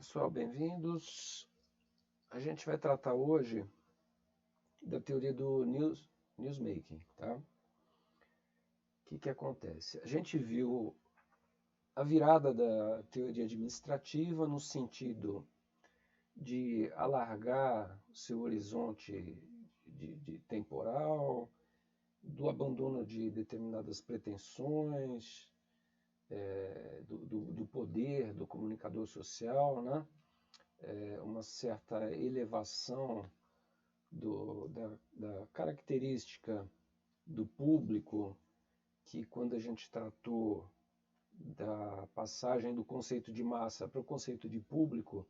Pessoal, bem-vindos. A gente vai tratar hoje da teoria do newsmaking, tá? O que acontece? A gente viu a virada da teoria administrativa no sentido de alargar o seu horizonte de temporal, do abandono de determinadas pretensões, do poder do comunicador social, né? Uma certa elevação da característica do público, que quando a gente tratou da passagem do conceito de massa para o conceito de público,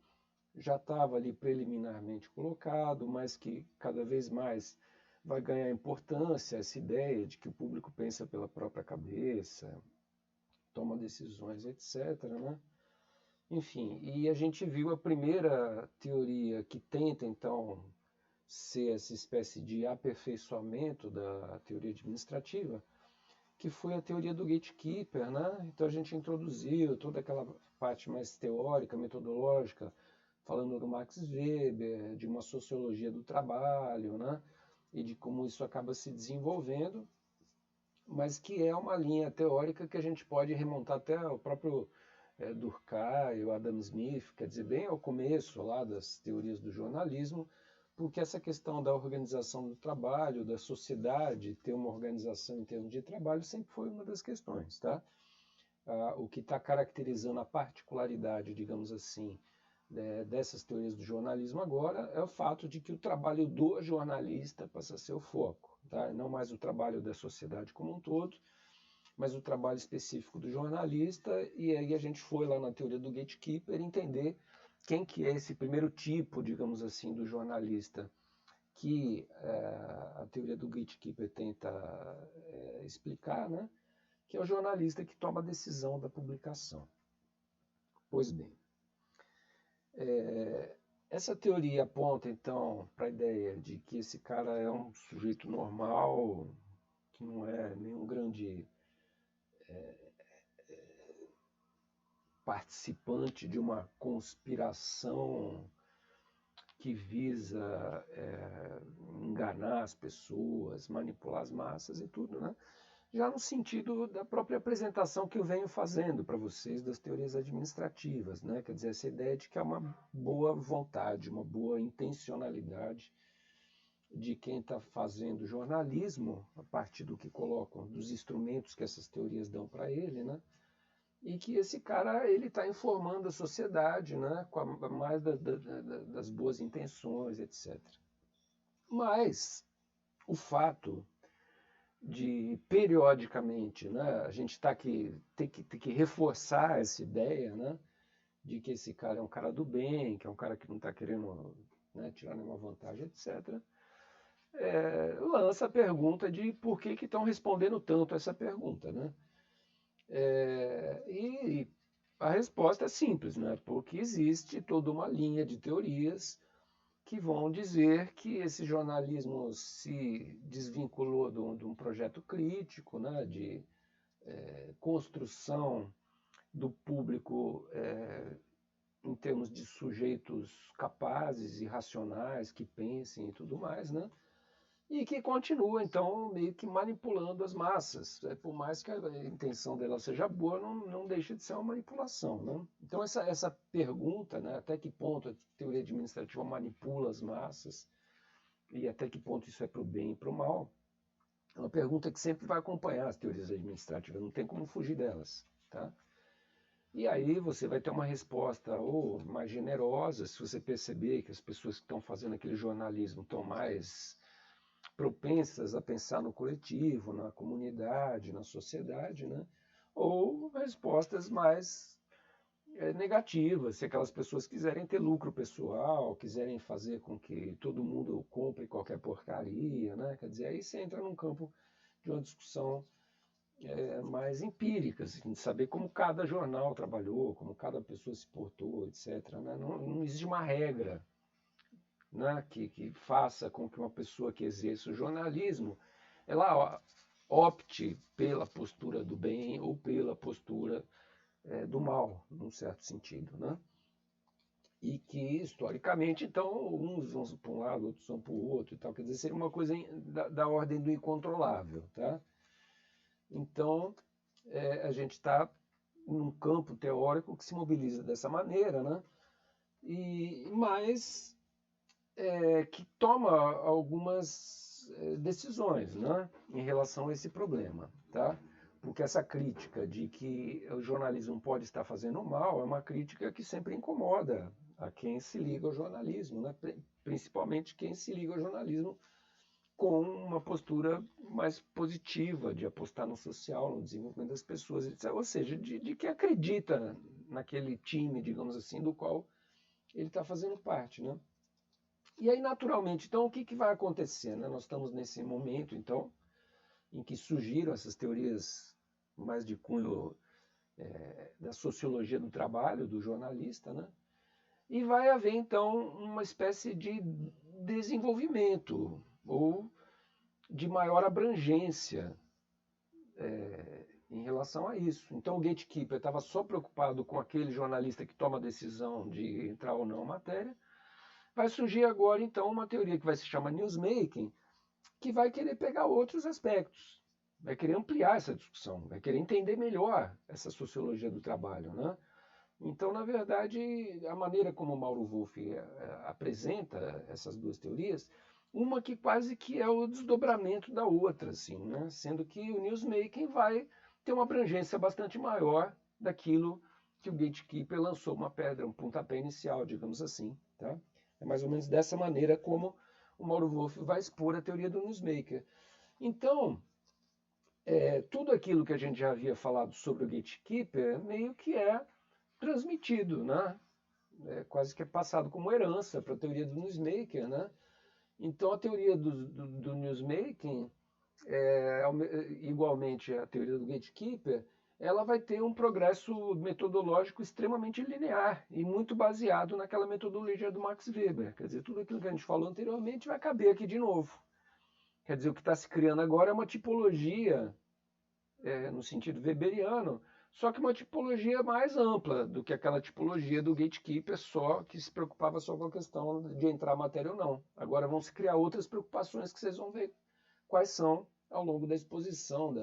já estava ali preliminarmente colocado, mas que cada vez mais vai ganhar importância essa ideia de que o público pensa pela própria cabeça, toma decisões, etc., né? Enfim, e a gente viu a primeira teoria que tenta, então, ser essa espécie de aperfeiçoamento da teoria administrativa, que foi a teoria do gatekeeper, né? Então a gente introduziu toda aquela parte mais teórica, metodológica, falando do Max Weber, de uma sociologia do trabalho, né? E de como isso acaba se desenvolvendo, mas que é uma linha teórica que a gente pode remontar até o próprio Durkheim, o Adam Smith, quer dizer, bem ao começo lá das teorias do jornalismo, porque essa questão da organização do trabalho, da sociedade ter uma organização em termos de trabalho, sempre foi uma das questões, tá? O que está caracterizando a particularidade, digamos assim, dessas teorias do jornalismo agora é o fato de que o trabalho do jornalista passa a ser o foco, tá? Não mais o trabalho da sociedade como um todo, mas o trabalho específico do jornalista, e aí a gente foi lá na teoria do gatekeeper entender quem que é esse primeiro tipo, digamos assim, do jornalista que a teoria do gatekeeper tenta explicar, né? Que é o jornalista que toma a decisão da publicação. Pois bem, essa teoria aponta então para a ideia de que esse cara é um sujeito normal, que não é nenhum grande participante de uma conspiração que visa enganar as pessoas, manipular as massas e tudo, né? Já no sentido da própria apresentação que eu venho fazendo para vocês das teorias administrativas, né? Quer dizer, essa ideia de que há uma boa vontade, uma boa intencionalidade de quem está fazendo jornalismo, a partir do que colocam, dos instrumentos que essas teorias dão para ele, né? E que esse cara ele está informando a sociedade, né? Com mais das boas intenções, etc. Mas o fato de periodicamente, né, a gente tem que reforçar essa ideia, né, de que esse cara é um cara do bem, que é um cara que não está querendo, né, tirar nenhuma vantagem, etc. Lança a pergunta de por que estão respondendo tanto essa pergunta, né? E a resposta é simples, né? Porque existe toda uma linha de teorias que vão dizer que esse jornalismo se desvinculou de um projeto crítico, né, de construção do público em termos de sujeitos capazes e racionais, que pensem e tudo mais, né? E que continua, então, meio que manipulando as massas. Por mais que a intenção dela seja boa, não deixa de ser uma manipulação. Né? Então, essa pergunta, né, até que ponto a teoria administrativa manipula as massas e até que ponto isso é para o bem e para o mal, é uma pergunta que sempre vai acompanhar as teorias administrativas, não tem como fugir delas. Tá? E aí você vai ter uma resposta ou mais generosa, se você perceber que as pessoas que estão fazendo aquele jornalismo estão mais propensas a pensar no coletivo, na comunidade, na sociedade, né? Ou respostas mais negativas, se aquelas pessoas quiserem ter lucro pessoal, quiserem fazer com que todo mundo compre qualquer porcaria, né? Quer dizer, aí você entra num campo de uma discussão mais empírica, assim, de saber como cada jornal trabalhou, como cada pessoa se portou, etc. Né? Não existe uma regra, né, que faça com que uma pessoa que exerça o jornalismo ela opte pela postura do bem ou pela postura do mal, num certo sentido. Né? e que, historicamente, então, uns vão para um lado, outros vão para o outro e tal. Quer dizer, seria uma coisa da ordem do incontrolável, tá? Então, a gente está num campo teórico que se mobiliza dessa maneira, né? Mas que toma algumas decisões, né, em relação a esse problema, tá? Porque essa crítica de que o jornalismo pode estar fazendo mal é uma crítica que sempre incomoda a quem se liga ao jornalismo, né? Principalmente quem se liga ao jornalismo com uma postura mais positiva, de apostar no social, no desenvolvimento das pessoas, etc. Ou seja, de quem acredita naquele time, digamos assim, do qual ele está fazendo parte, né? E aí, naturalmente, então, o que vai acontecer, né? Nós estamos nesse momento, então, em que surgiram essas teorias mais de cunho da sociologia do trabalho, do jornalista, né? E vai haver, então, uma espécie de desenvolvimento ou de maior abrangência em relação a isso. Então, o gatekeeper estava só preocupado com aquele jornalista que toma a decisão de entrar ou não a matéria. Vai surgir agora, então, uma teoria que vai se chamar newsmaking, que vai querer pegar outros aspectos, vai querer ampliar essa discussão, vai querer entender melhor essa sociologia do trabalho, né? Então, na verdade, a maneira como o Mauro Wolff apresenta essas duas teorias, uma que quase que é o desdobramento da outra, assim, né? Sendo que o newsmaking vai ter uma abrangência bastante maior daquilo que o gatekeeper lançou uma pedra, um pontapé inicial, digamos assim, tá? É mais ou menos dessa maneira como o Mauro Wolff vai expor a teoria do newsmaker. Então, tudo aquilo que a gente já havia falado sobre o gatekeeper meio que é transmitido, né? Quase que é passado como herança para a teoria do newsmaker, né? Então, a teoria do newsmaking, igualmente a teoria do gatekeeper, ela vai ter um progresso metodológico extremamente linear e muito baseado naquela metodologia do Max Weber. Quer dizer, tudo aquilo que a gente falou anteriormente vai caber aqui de novo. Quer dizer, o que está se criando agora é uma tipologia, no sentido weberiano, só que uma tipologia mais ampla do que aquela tipologia do gatekeeper só, que se preocupava só com a questão de entrar matéria ou não. Agora vão se criar outras preocupações que vocês vão ver quais são ao longo da exposição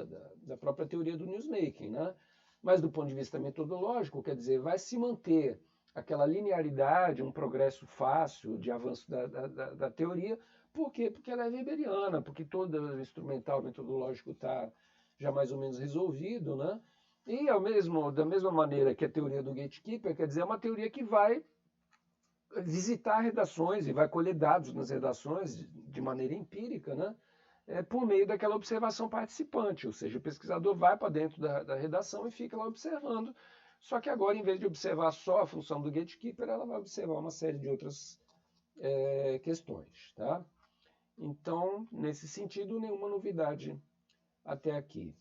da própria teoria do newsmaking, né? Mas do ponto de vista metodológico, quer dizer, vai se manter aquela linearidade, um progresso fácil de avanço da teoria. Por quê? Porque ela é weberiana, porque todo o instrumental metodológico está já mais ou menos resolvido, né? E da mesma maneira que a teoria do gatekeeper, quer dizer, é uma teoria que vai visitar redações e vai colher dados nas redações de maneira empírica, né? Por meio daquela observação participante, ou seja, o pesquisador vai para dentro da redação e fica lá observando, só que agora, em vez de observar só a função do gatekeeper, ela vai observar uma série de outras questões, tá? Então, nesse sentido, nenhuma novidade até aqui.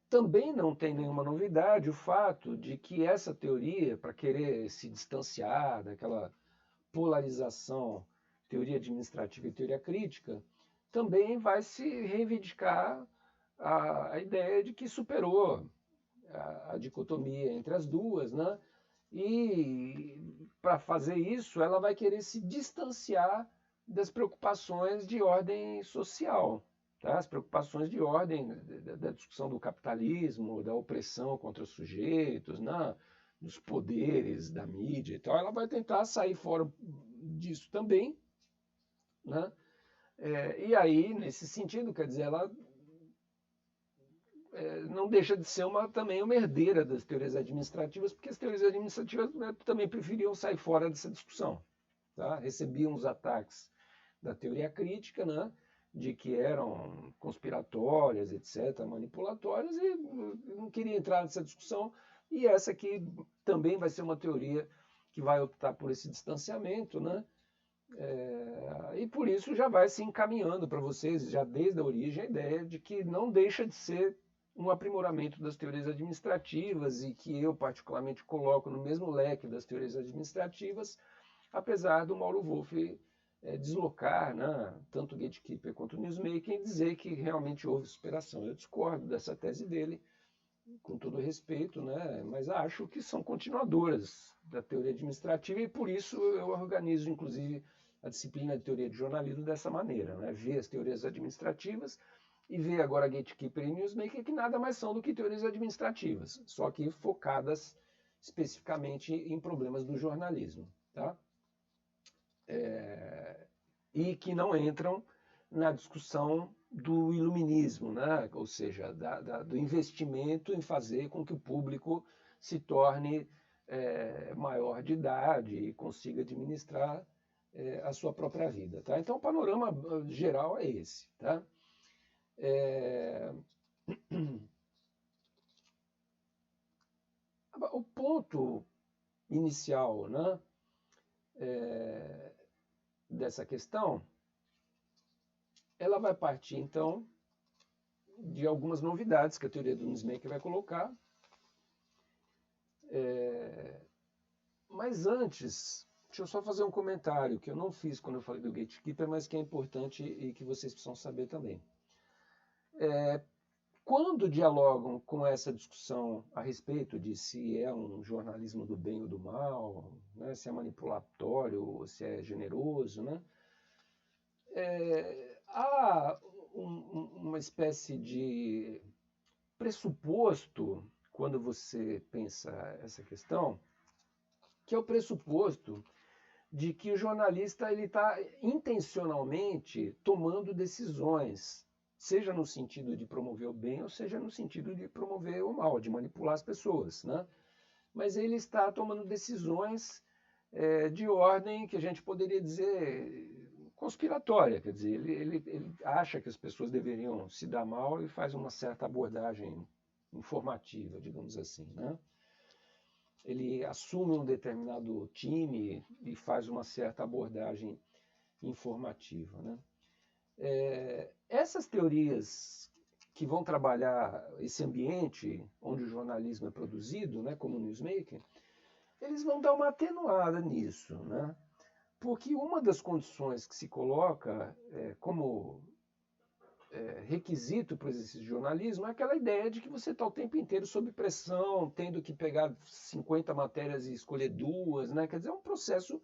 Também não tem nenhuma novidade o fato de que essa teoria, para querer se distanciar daquela polarização teoria administrativa e teoria crítica, também vai se reivindicar a ideia de que superou a dicotomia entre as duas, né? E para fazer isso, ela vai querer se distanciar das preocupações de ordem social, tá? As preocupações de ordem da discussão do capitalismo, da opressão contra os sujeitos, né? Dos poderes da mídia e tal. Ela vai tentar sair fora disso também, né? E aí, nesse sentido, quer dizer, ela não deixa de ser também uma herdeira das teorias administrativas, porque as teorias administrativas também preferiam sair fora dessa discussão. Tá? Recebiam os ataques da teoria crítica, né? De que eram conspiratórias, etc., manipulatórias, e não queria entrar nessa discussão. E essa aqui também vai ser uma teoria que vai optar por esse distanciamento, né? E por isso já vai se encaminhando para vocês, já desde a origem, a ideia de que não deixa de ser um aprimoramento das teorias administrativas e que eu particularmente coloco no mesmo leque das teorias administrativas, apesar do Mauro Wolff deslocar, né, tanto o gatekeeper quanto o newsmaking e dizer que realmente houve superação. Eu discordo dessa tese dele com todo respeito, né, mas acho que são continuadoras da teoria administrativa e por isso eu organizo, inclusive, a disciplina de teoria de jornalismo dessa maneira, né, ver as teorias administrativas e ver agora Gatekeeper e Newsmaker, que nada mais são do que teorias administrativas, só que focadas especificamente em problemas do jornalismo, tá? E que não entram na discussão do iluminismo, né? Ou seja, do investimento em fazer com que o público se torne maior de idade e consiga administrar a sua própria vida. Tá? Então, o panorama geral é esse. Tá? O ponto inicial, né, dessa questão, ela vai partir, então, de algumas novidades que a teoria do Newsmaker vai colocar. Mas antes, deixa eu só fazer um comentário que eu não fiz quando eu falei do Gatekeeper, mas que é importante e que vocês precisam saber também. Quando dialogam com essa discussão a respeito de se é um jornalismo do bem ou do mal, né, se é manipulatório ou se é generoso, né, há uma espécie de pressuposto, quando você pensa essa questão, que é o pressuposto de que o jornalista está intencionalmente tomando decisões, seja no sentido de promover o bem ou seja no sentido de promover o mal, de manipular as pessoas, né? Mas ele está tomando decisões de ordem que a gente poderia dizer conspiratória, quer dizer, ele acha que as pessoas deveriam se dar mal e faz uma certa abordagem informativa, digamos assim, né? Ele assume um determinado time e faz uma certa abordagem informativa, né? Essas teorias que vão trabalhar esse ambiente onde o jornalismo é produzido, né, como o Newsmaker, eles vão dar uma atenuada nisso, né? Porque uma das condições que se coloca como requisito para o exercício de jornalismo é aquela ideia de que você está o tempo inteiro sob pressão, tendo que pegar 50 matérias e escolher duas, né? Quer dizer, é um processo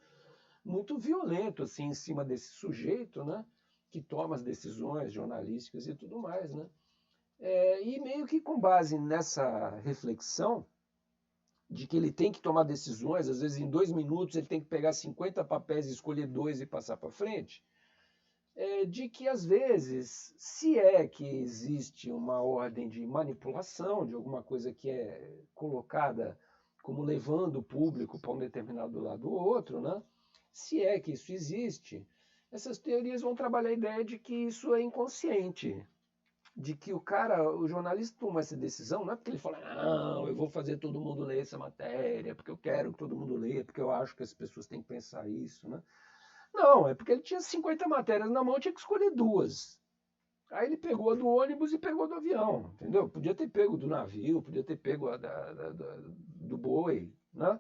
muito violento assim em cima desse sujeito, né? Que toma as decisões jornalísticas e tudo mais, né? E meio que com base nessa reflexão de que ele tem que tomar decisões, às vezes em 2 minutos ele tem que pegar 50 papéis e escolher 2 e passar para frente, de que às vezes, se é que existe uma ordem de manipulação de alguma coisa que é colocada como levando o público para um determinado lado ou outro, né? Se é que isso existe, essas teorias vão trabalhar a ideia de que isso é inconsciente, de que o jornalista toma essa decisão, não é porque ele fala, não, eu vou fazer todo mundo ler essa matéria, porque eu quero que todo mundo leia, porque eu acho que as pessoas têm que pensar isso, né? Não, é porque ele tinha 50 matérias na mão, tinha que escolher duas. Aí ele pegou a do ônibus e pegou a do avião, entendeu? Podia ter pego do navio, podia ter pego do boi, né?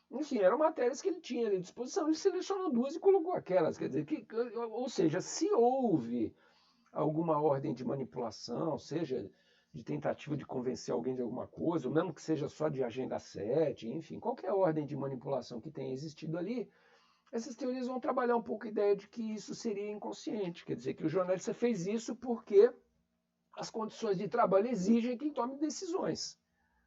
Enfim, eram matérias que ele tinha à disposição, ele selecionou duas e colocou aquelas. Quer dizer, ou seja, se houve alguma ordem de manipulação, seja de tentativa de convencer alguém de alguma coisa, ou mesmo que seja só de agenda 7, enfim, qualquer ordem de manipulação que tenha existido ali, essas teorias vão trabalhar um pouco a ideia de que isso seria inconsciente, quer dizer, que o jornalista fez isso porque as condições de trabalho exigem que ele tome decisões,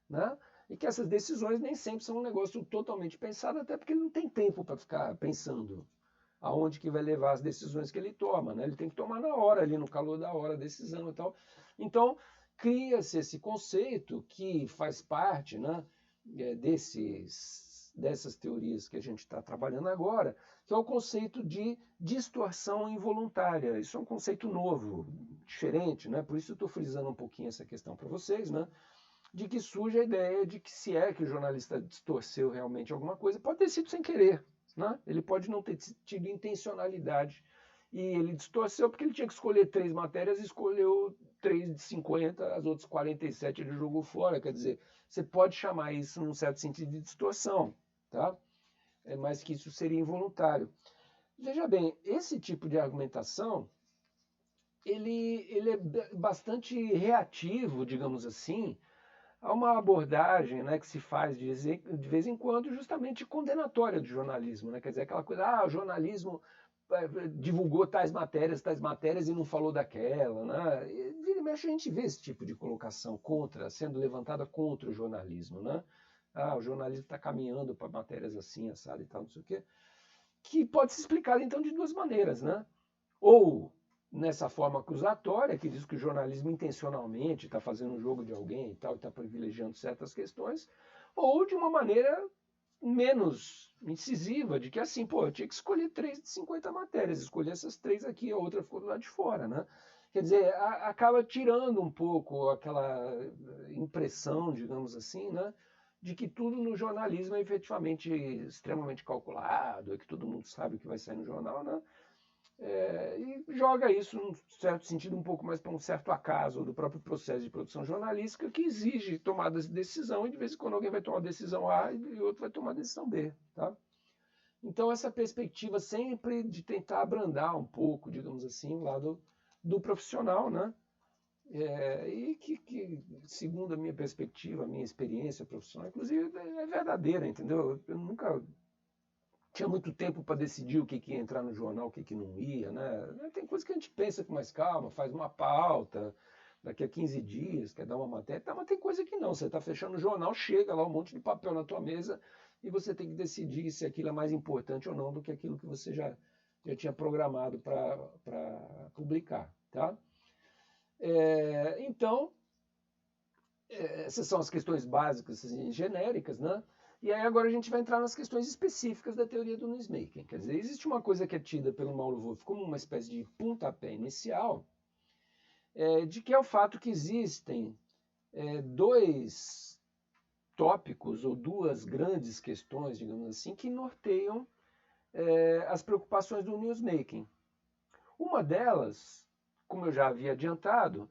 né? E que essas decisões nem sempre são um negócio totalmente pensado, até porque ele não tem tempo para ficar pensando aonde que vai levar as decisões que ele toma, né? Ele tem que tomar na hora, ali no calor da hora, a decisão e tal. Então, cria-se esse conceito que faz parte, né, dessas teorias que a gente está trabalhando agora, que é o conceito de distorção involuntária. Isso é um conceito novo, diferente, né? Por isso eu estou frisando um pouquinho essa questão para vocês, né? De que surge a ideia de que se é que o jornalista distorceu realmente alguma coisa, pode ter sido sem querer, né? Ele pode não ter tido intencionalidade e ele distorceu porque ele tinha que escolher 3 matérias e escolheu 3 de 50, as outras 47 ele jogou fora. Quer dizer, você pode chamar isso num certo sentido de distorção, tá? Mas que isso seria involuntário. Veja bem, esse tipo de argumentação ele é bastante reativo, digamos assim, há uma abordagem, né, que se faz de vez em quando justamente condenatória do jornalismo, né? Quer dizer, aquela coisa, o jornalismo divulgou tais matérias e não falou daquela, né? E vira e mexe a gente vê esse tipo de colocação sendo levantada contra o jornalismo, né? O jornalismo está caminhando para matérias assim, assado e tal, não sei o quê, que pode ser explicado então de duas maneiras, né? Ou nessa forma acusatória, que diz que o jornalismo intencionalmente está fazendo um jogo de alguém e tal, está privilegiando certas questões, ou de uma maneira menos incisiva, de que assim, pô, eu tinha que escolher 3 de 50 matérias, escolhi essas 3 aqui, a outra ficou do lado de fora, né? Quer dizer, acaba tirando um pouco aquela impressão, digamos assim, né? De que tudo no jornalismo é efetivamente extremamente calculado, que todo mundo sabe o que vai sair no jornal, né? E joga isso, num certo sentido, um pouco mais para um certo acaso do próprio processo de produção jornalística, que exige tomadas de decisão, e de vez em quando alguém vai tomar a decisão A e outro vai tomar a decisão B. Tá? Então, essa perspectiva sempre de tentar abrandar um pouco, digamos assim, o lado do profissional, né? E que, segundo a minha perspectiva, a minha experiência profissional, inclusive, é verdadeira, entendeu? Eu nunca tinha muito tempo para decidir o que ia entrar no jornal, o que não ia, né? Tem coisas que a gente pensa com mais calma, faz uma pauta, daqui a 15 dias, quer dar uma matéria, tá, mas tem coisa que não. Você está fechando o jornal, chega lá um monte de papel na tua mesa e você tem que decidir se aquilo é mais importante ou não do que aquilo que você já tinha programado para publicar. Tá? Então, essas são as questões básicas, assim, genéricas, né? E aí agora a gente vai entrar nas questões específicas da teoria do newsmaking. Quer dizer, existe uma coisa que é tida pelo Mauro Wolff como uma espécie de pontapé inicial, de que é o fato que existem dois tópicos ou duas grandes questões, digamos assim, que norteiam as preocupações do newsmaking. Uma delas, como eu já havia adiantado,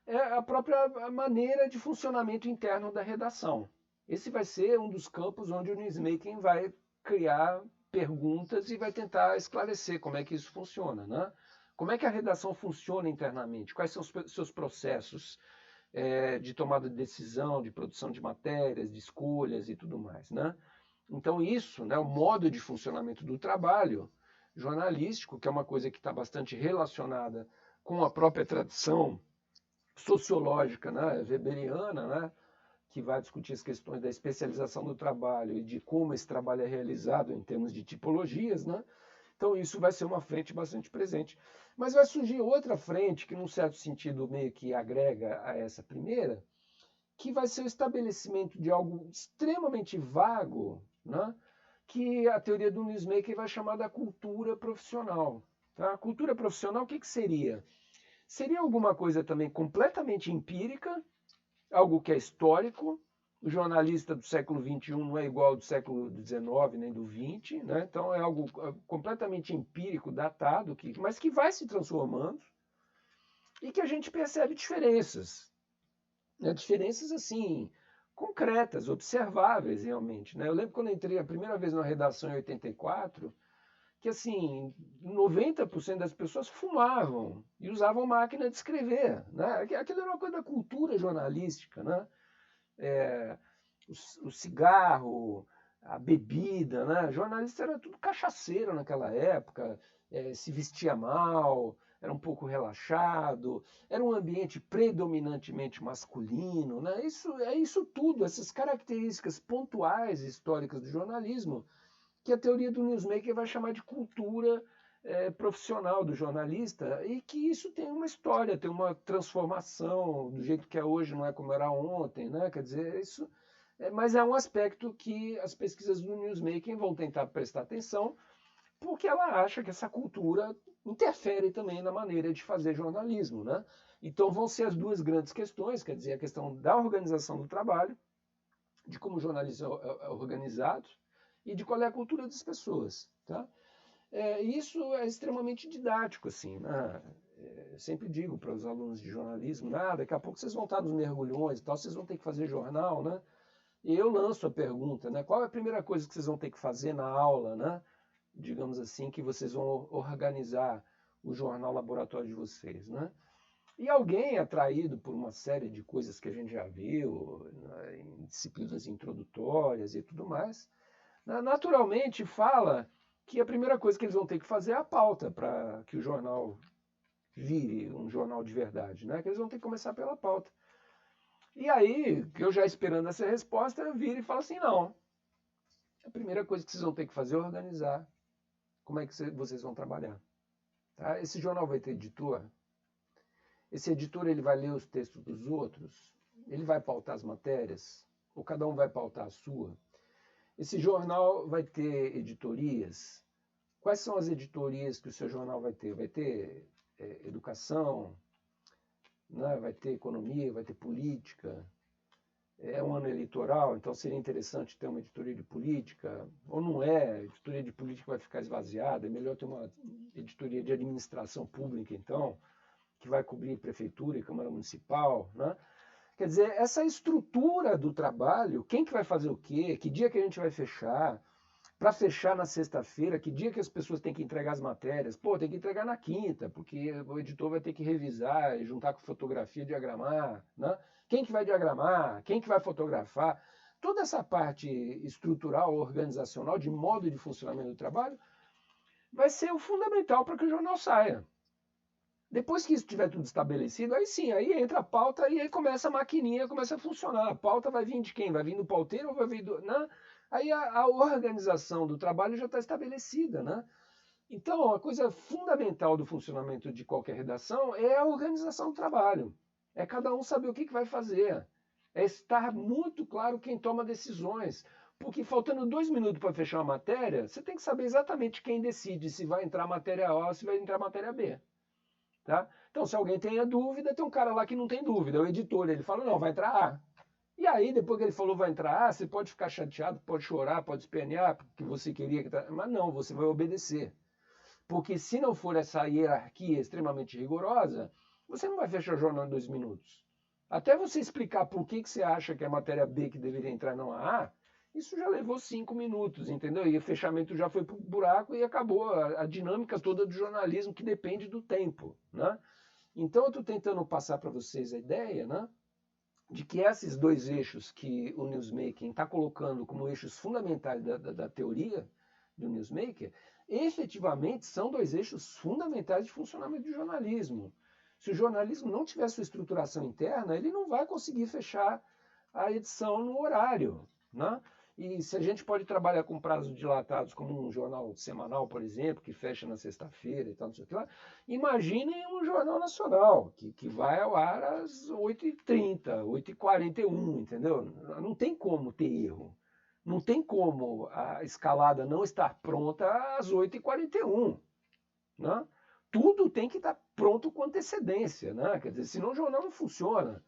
é a própria maneira de funcionamento interno da redação. Esse vai ser um dos campos onde o newsmaking vai criar perguntas e vai tentar esclarecer como é que isso funciona, né? Como é que a redação funciona internamente? Quais são os seus processos de tomada de decisão, de produção de matérias, de escolhas e tudo mais, né? Então isso, né, o modo de funcionamento do trabalho jornalístico, que é uma coisa que está bastante relacionada com a própria tradição sociológica, né, weberiana, né, que vai discutir as questões da especialização do trabalho e de como esse trabalho é realizado em termos de tipologias, né? Então isso vai ser uma frente bastante presente. Mas vai surgir outra frente que, num certo sentido, meio que agrega a essa primeira, que vai ser o estabelecimento de algo extremamente vago, né? Que a teoria do newsmaker vai chamar da cultura profissional. Tá? A cultura profissional, o que seria? Seria alguma coisa também completamente empírica, algo que é histórico. O jornalista do século XXI não é igual ao do século XIX nem do XX, né? Então é algo completamente empírico, datado, mas que vai se transformando e que a gente percebe diferenças. Né? Diferenças assim, concretas, observáveis realmente. Né? Eu lembro quando eu entrei a primeira vez na redação em 84, que assim, 90% das pessoas fumavam e usavam máquina de escrever. Né? Aquilo era uma coisa da cultura jornalística. Né? O cigarro, a bebida. Né? Jornalista era tudo cachaceiro naquela época, se vestia mal, era um pouco relaxado, era um ambiente predominantemente masculino. Né? Isso tudo, essas características pontuais históricas do jornalismo, que a teoria do newsmaker vai chamar de cultura profissional do jornalista, e que isso tem uma história, tem uma transformação, do jeito que é hoje não é como era ontem, né? Quer dizer, isso, mas é um aspecto que as pesquisas do newsmaking vão tentar prestar atenção, porque ela acha que essa cultura interfere também na maneira de fazer jornalismo, né? Então vão ser as duas grandes questões, quer dizer, a questão da organização do trabalho, de como o jornalismo é organizado, e de qual é a cultura das pessoas. Tá? Isso é extremamente didático, assim, né? Eu sempre digo para os alunos de jornalismo, daqui a pouco vocês vão estar nos mergulhões e tal, vocês vão ter que fazer jornal, né? E eu lanço a pergunta, né? Qual é a primeira coisa que vocês vão ter que fazer na aula, né? Digamos assim, que vocês vão organizar o jornal laboratório de vocês, né? E alguém atraído por uma série de coisas que a gente já viu, né, em disciplinas introdutórias e tudo mais, naturalmente fala que a primeira coisa que eles vão ter que fazer é a pauta para que o jornal vire um jornal de verdade, né? Que eles vão ter que começar pela pauta. E aí, eu já esperando essa resposta, eu viro e falo assim, não, a primeira coisa que vocês vão ter que fazer é organizar como é que vocês vão trabalhar. Tá? Esse jornal vai ter editor, esse editor ele vai ler os textos dos outros, ele vai pautar as matérias, ou cada um vai pautar a sua. Esse jornal vai ter editorias. Quais são as editorias que o seu jornal vai ter? Vai ter educação, né? Vai ter economia, vai ter política. É um ano eleitoral, então seria interessante ter uma editoria de política, ou não é, a editoria de política vai ficar esvaziada, é melhor ter uma editoria de administração pública, então, que vai cobrir prefeitura e Câmara Municipal, né? Quer dizer, essa estrutura do trabalho, quem que vai fazer o quê, que dia que a gente vai fechar, para fechar na sexta-feira, que dia que as pessoas têm que entregar as matérias? Pô, tem que entregar na quinta, porque o editor vai ter que revisar e juntar com fotografia, diagramar, né? Quem que vai diagramar? Quem que vai fotografar? Toda essa parte estrutural, organizacional, de modo de funcionamento do trabalho, vai ser o fundamental para que o jornal saia. Depois que isso estiver tudo estabelecido, aí sim, aí entra a pauta e aí começa a maquininha, começa a funcionar. A pauta vai vir de quem? Vai vir do pauteiro ou vai vir do... Né? Aí a organização do trabalho já está estabelecida, né? Então, a coisa fundamental do funcionamento de qualquer redação é a organização do trabalho. É cada um saber o que vai fazer. É estar muito claro quem toma decisões. Porque faltando 2 minutos para fechar uma matéria, você tem que saber exatamente quem decide se vai entrar matéria A ou se vai entrar matéria B. Tá? Então, se alguém tem a dúvida, tem um cara lá que não tem dúvida, é o editor, ele fala, não, vai entrar A. E aí, depois que ele falou vai entrar A, você pode ficar chateado, pode chorar, pode espernear, porque você queria que... Mas não, você vai obedecer. Porque se não for essa hierarquia extremamente rigorosa, você não vai fechar o jornal em 2 minutos. Até você explicar por que você acha que é a matéria B que deveria entrar não a A, isso já levou 5 minutos, entendeu? E o fechamento já foi para o buraco e acabou a dinâmica toda do jornalismo que depende do tempo, né? Então eu estou tentando passar para vocês a ideia, né, de que esses dois eixos que o newsmaking está colocando como eixos fundamentais da teoria do newsmaker, efetivamente são dois eixos fundamentais de funcionamento do jornalismo. Se o jornalismo não tiver sua estruturação interna, ele não vai conseguir fechar a edição no horário, né? E se a gente pode trabalhar com prazos dilatados, como um jornal semanal, por exemplo, que fecha na sexta-feira e tal, não sei o que lá, imaginem um jornal nacional, que vai ao ar às 8h30, 8h41, entendeu? Não tem como ter erro. Não tem como a escalada não estar pronta às 8h41. Né? Tudo tem que estar pronto com antecedência. Né? Quer dizer, senão o jornal não funciona.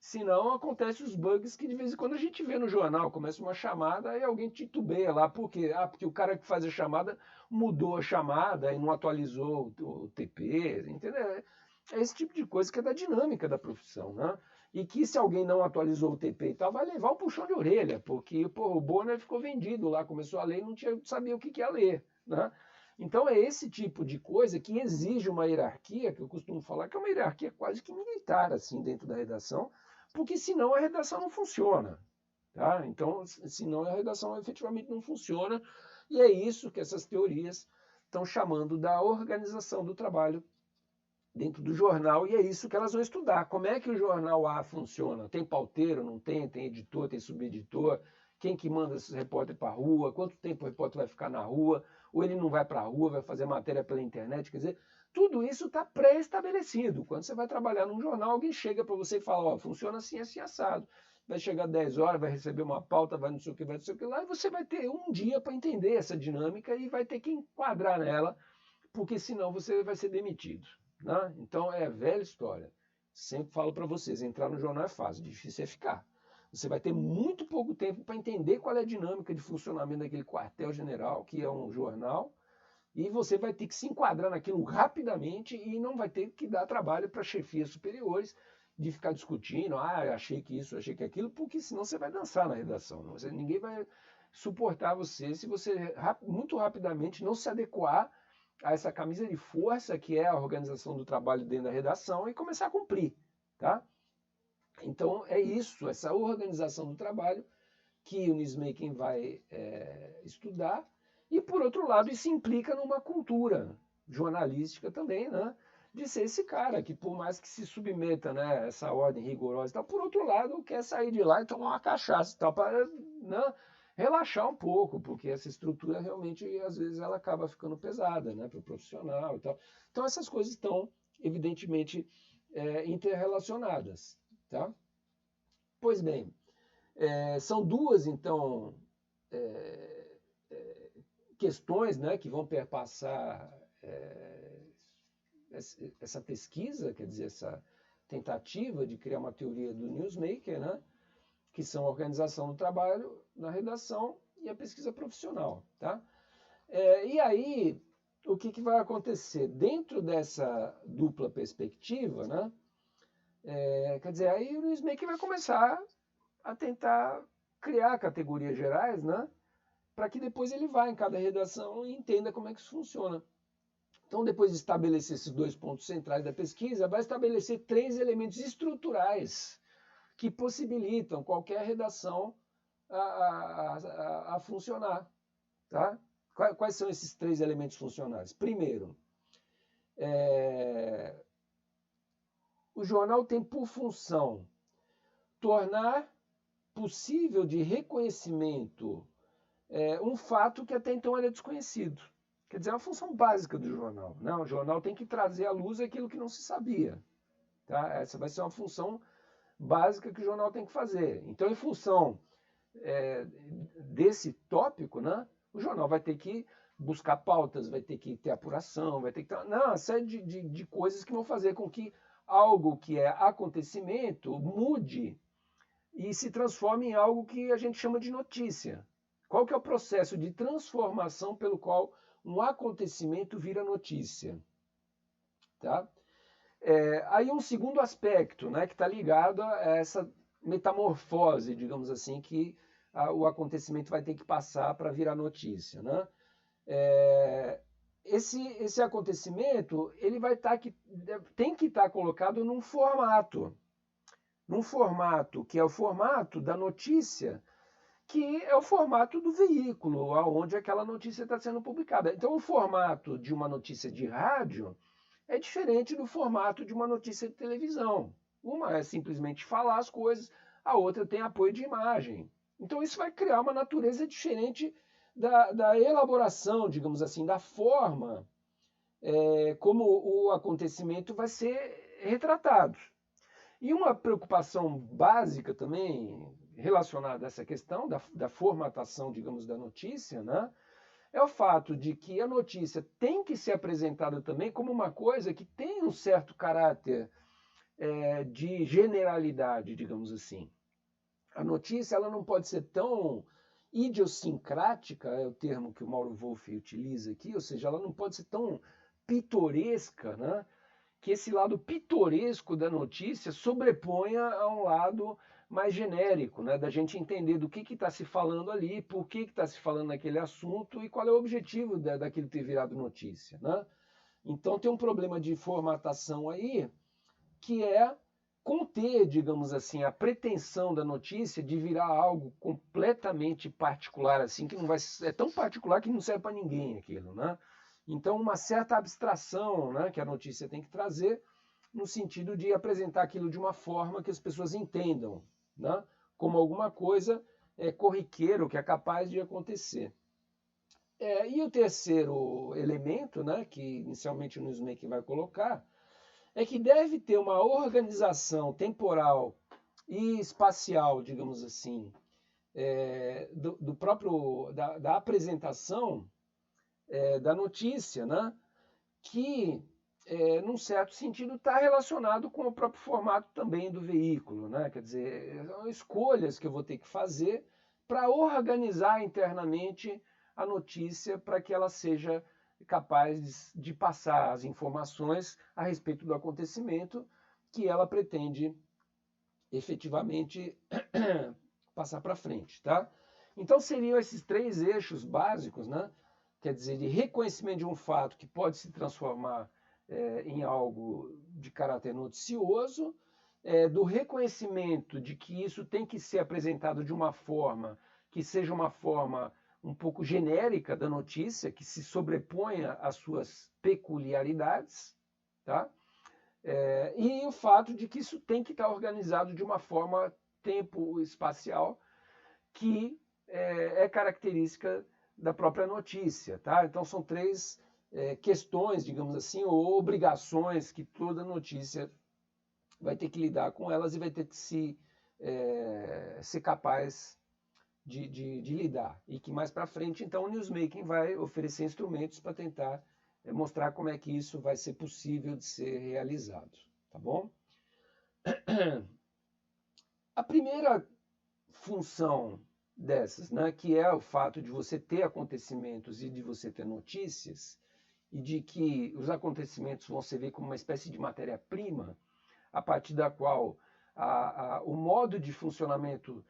Senão acontecem os bugs que de vez em quando a gente vê no jornal. Começa uma chamada e alguém titubeia lá. Por quê? Ah, porque o cara que faz a chamada mudou a chamada e não atualizou o TP. Entendeu? É esse tipo de coisa que é da dinâmica da profissão. Né? E que se alguém não atualizou o TP e tal, vai levar um puxão de orelha. Porque pô, o Bonner ficou vendido lá, começou a ler e não sabia o que ia ler. Né? Então é esse tipo de coisa que exige uma hierarquia, que eu costumo falar que é uma hierarquia quase que militar assim dentro da redação, porque senão a redação não funciona. Tá? Então, senão a redação efetivamente não funciona, e é isso que essas teorias estão chamando da organização do trabalho dentro do jornal, e é isso que elas vão estudar. Como é que o jornal A funciona? Tem pauteiro, não tem? Tem editor, tem subeditor? Quem que manda esses repórteres para a rua? Quanto tempo o repórter vai ficar na rua? Ou ele não vai para a rua, vai fazer matéria pela internet? Quer dizer, tudo isso está pré-estabelecido. Quando você vai trabalhar num jornal, alguém chega para você e fala, ó, funciona assim, assim, assado. Vai chegar 10 horas, vai receber uma pauta, vai não sei o que, vai não sei o que lá, e você vai ter um dia para entender essa dinâmica e vai ter que enquadrar nela, porque senão você vai ser demitido. Né? Então é velha história. Sempre falo para vocês, entrar no jornal é fácil, difícil é ficar. Você vai ter muito pouco tempo para entender qual é a dinâmica de funcionamento daquele quartel-general, que é um jornal, e você vai ter que se enquadrar naquilo rapidamente e não vai ter que dar trabalho para chefias superiores de ficar discutindo, ah, achei que isso, achei que aquilo, porque senão você vai dançar na redação. Ninguém vai suportar você se você muito rapidamente não se adequar a essa camisa de força que é a organização do trabalho dentro da redação e começar a cumprir, tá? Então é isso, essa organização do trabalho que o newsmaking vai estudar, e por outro lado isso implica numa cultura jornalística também, né? De ser esse cara que, por mais que se submeta, né, a essa ordem rigorosa e tal, por outro lado quer sair de lá e tomar uma cachaça e tal, para, né, relaxar um pouco, porque essa estrutura realmente às vezes ela acaba ficando pesada, né, para o profissional e tal. Então essas coisas estão evidentemente interrelacionadas, tá? Pois bem, são duas, então, questões, né, que vão perpassar essa pesquisa, quer dizer, essa tentativa de criar uma teoria do newsmaker, né, que são a organização do trabalho na redação e a pesquisa profissional. Tá? E aí, o que vai acontecer? Dentro dessa dupla perspectiva, né, quer dizer, aí o newsmaker vai começar a tentar criar categorias gerais, né, para que depois ele vá em cada redação e entenda como é que isso funciona. Então, depois de estabelecer esses dois pontos centrais da pesquisa, vai estabelecer 3 elementos estruturais que possibilitam qualquer redação a funcionar. Tá? Quais são esses 3 elementos funcionais? Primeiro, o jornal tem por função tornar possível de reconhecimento um fato que até então era desconhecido. Quer dizer, é uma função básica do jornal. Né? O jornal tem que trazer à luz aquilo que não se sabia. Tá? Essa vai ser uma função básica que o jornal tem que fazer. Então, em função desse tópico, né, o jornal vai ter que buscar pautas, vai ter que ter apuração, vai ter que ter uma série de coisas que vão fazer com que algo que é acontecimento mude e se transforme em algo que a gente chama de notícia. Qual que é o processo de transformação pelo qual um acontecimento vira notícia? Tá? Aí um segundo aspecto, né, que está ligado a essa metamorfose, digamos assim, que o acontecimento vai ter que passar para virar notícia. Né? Esse acontecimento ele vai tem que estar colocado num formato que é o formato da notícia, que é o formato do veículo, aonde aquela notícia está sendo publicada. Então, o formato de uma notícia de rádio é diferente do formato de uma notícia de televisão. Uma é simplesmente falar as coisas, a outra tem apoio de imagem. Então, isso vai criar uma natureza diferente da elaboração, digamos assim, da forma como o acontecimento vai ser retratado. E uma preocupação básica também relacionada a essa questão da formatação, digamos, da notícia, né, é o fato de que a notícia tem que ser apresentada também como uma coisa que tem um certo caráter de generalidade, digamos assim. A notícia ela não pode ser tão idiosincrática, é o termo que o Mauro Wolff utiliza aqui, ou seja, ela não pode ser tão pitoresca, né? Que esse lado pitoresco da notícia sobreponha a um lado mais genérico, né? Da gente entender do que está se falando ali, por que está se falando naquele assunto e qual é o objetivo daquilo ter virado notícia. Né? Então tem um problema de formatação aí que é conter, digamos assim, a pretensão da notícia de virar algo completamente particular, assim, que não vai é tão particular que não serve para ninguém aquilo, né? Então, uma certa abstração, né, que a notícia tem que trazer, no sentido de apresentar aquilo de uma forma que as pessoas entendam, né, como alguma coisa corriqueira, que é capaz de acontecer. E o terceiro elemento, né, que inicialmente o newsmaker vai colocar, é que deve ter uma organização temporal e espacial, digamos assim, do próprio da apresentação da notícia, né? Que, num certo sentido, está relacionado com o próprio formato também do veículo. Né? Quer dizer, são escolhas que eu vou ter que fazer para organizar internamente a notícia para que ela seja capaz de passar as informações a respeito do acontecimento que ela pretende efetivamente passar para frente. Tá? Então seriam esses 3 eixos básicos, né? quer dizer, de reconhecimento de um fato que pode se transformar em algo de caráter noticioso, do reconhecimento de que isso tem que ser apresentado de uma forma que seja uma forma um pouco genérica da notícia, que se sobreponha às suas peculiaridades, tá? E o fato de que isso tem que estar organizado de uma forma tempo-espacial que é característica da própria notícia, tá? Então são três questões, digamos assim, ou obrigações que toda notícia vai ter que lidar com elas e vai ter que ser capaz de lidar. E que mais para frente, então, o newsmaking vai oferecer instrumentos para tentar mostrar como é que isso vai ser possível de ser realizado, tá bom? A primeira função dessas, né, que é o fato de você ter acontecimentos e de você ter notícias, e de que os acontecimentos vão servir como uma espécie de matéria-prima, a partir da qual o modo de funcionamento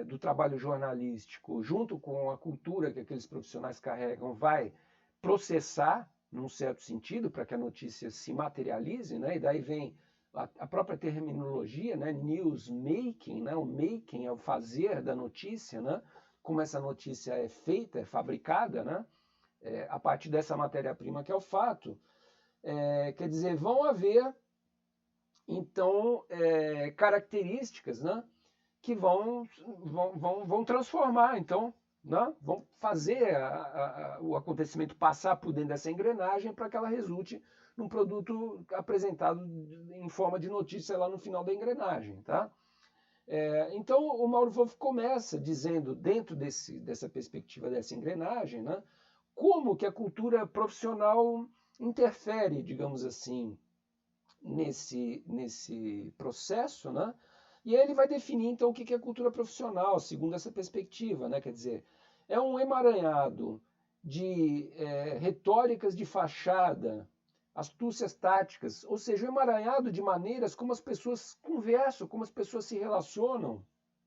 do trabalho jornalístico, junto com a cultura que aqueles profissionais carregam, vai processar, num certo sentido, para que a notícia se materialize, né? E daí vem a própria terminologia, né? Newsmaking, né? O making é o fazer da notícia, né? Como essa notícia é feita, é fabricada, né? A partir dessa matéria-prima que é o fato. Quer dizer, vão haver, então, características, né? Que vão transformar, então, né? Vão fazer o acontecimento passar por dentro dessa engrenagem para que ela resulte num produto apresentado em forma de notícia lá no final da engrenagem, tá? Então o Mauro Wolff começa dizendo, dentro dessa perspectiva dessa engrenagem, né? Como que a cultura profissional interfere, digamos assim, nesse processo, né? E aí ele vai definir, então, o que é cultura profissional, segundo essa perspectiva, né? Quer dizer, é um emaranhado de retóricas de fachada, astúcias táticas, ou seja, um emaranhado de maneiras como as pessoas conversam, como as pessoas se relacionam,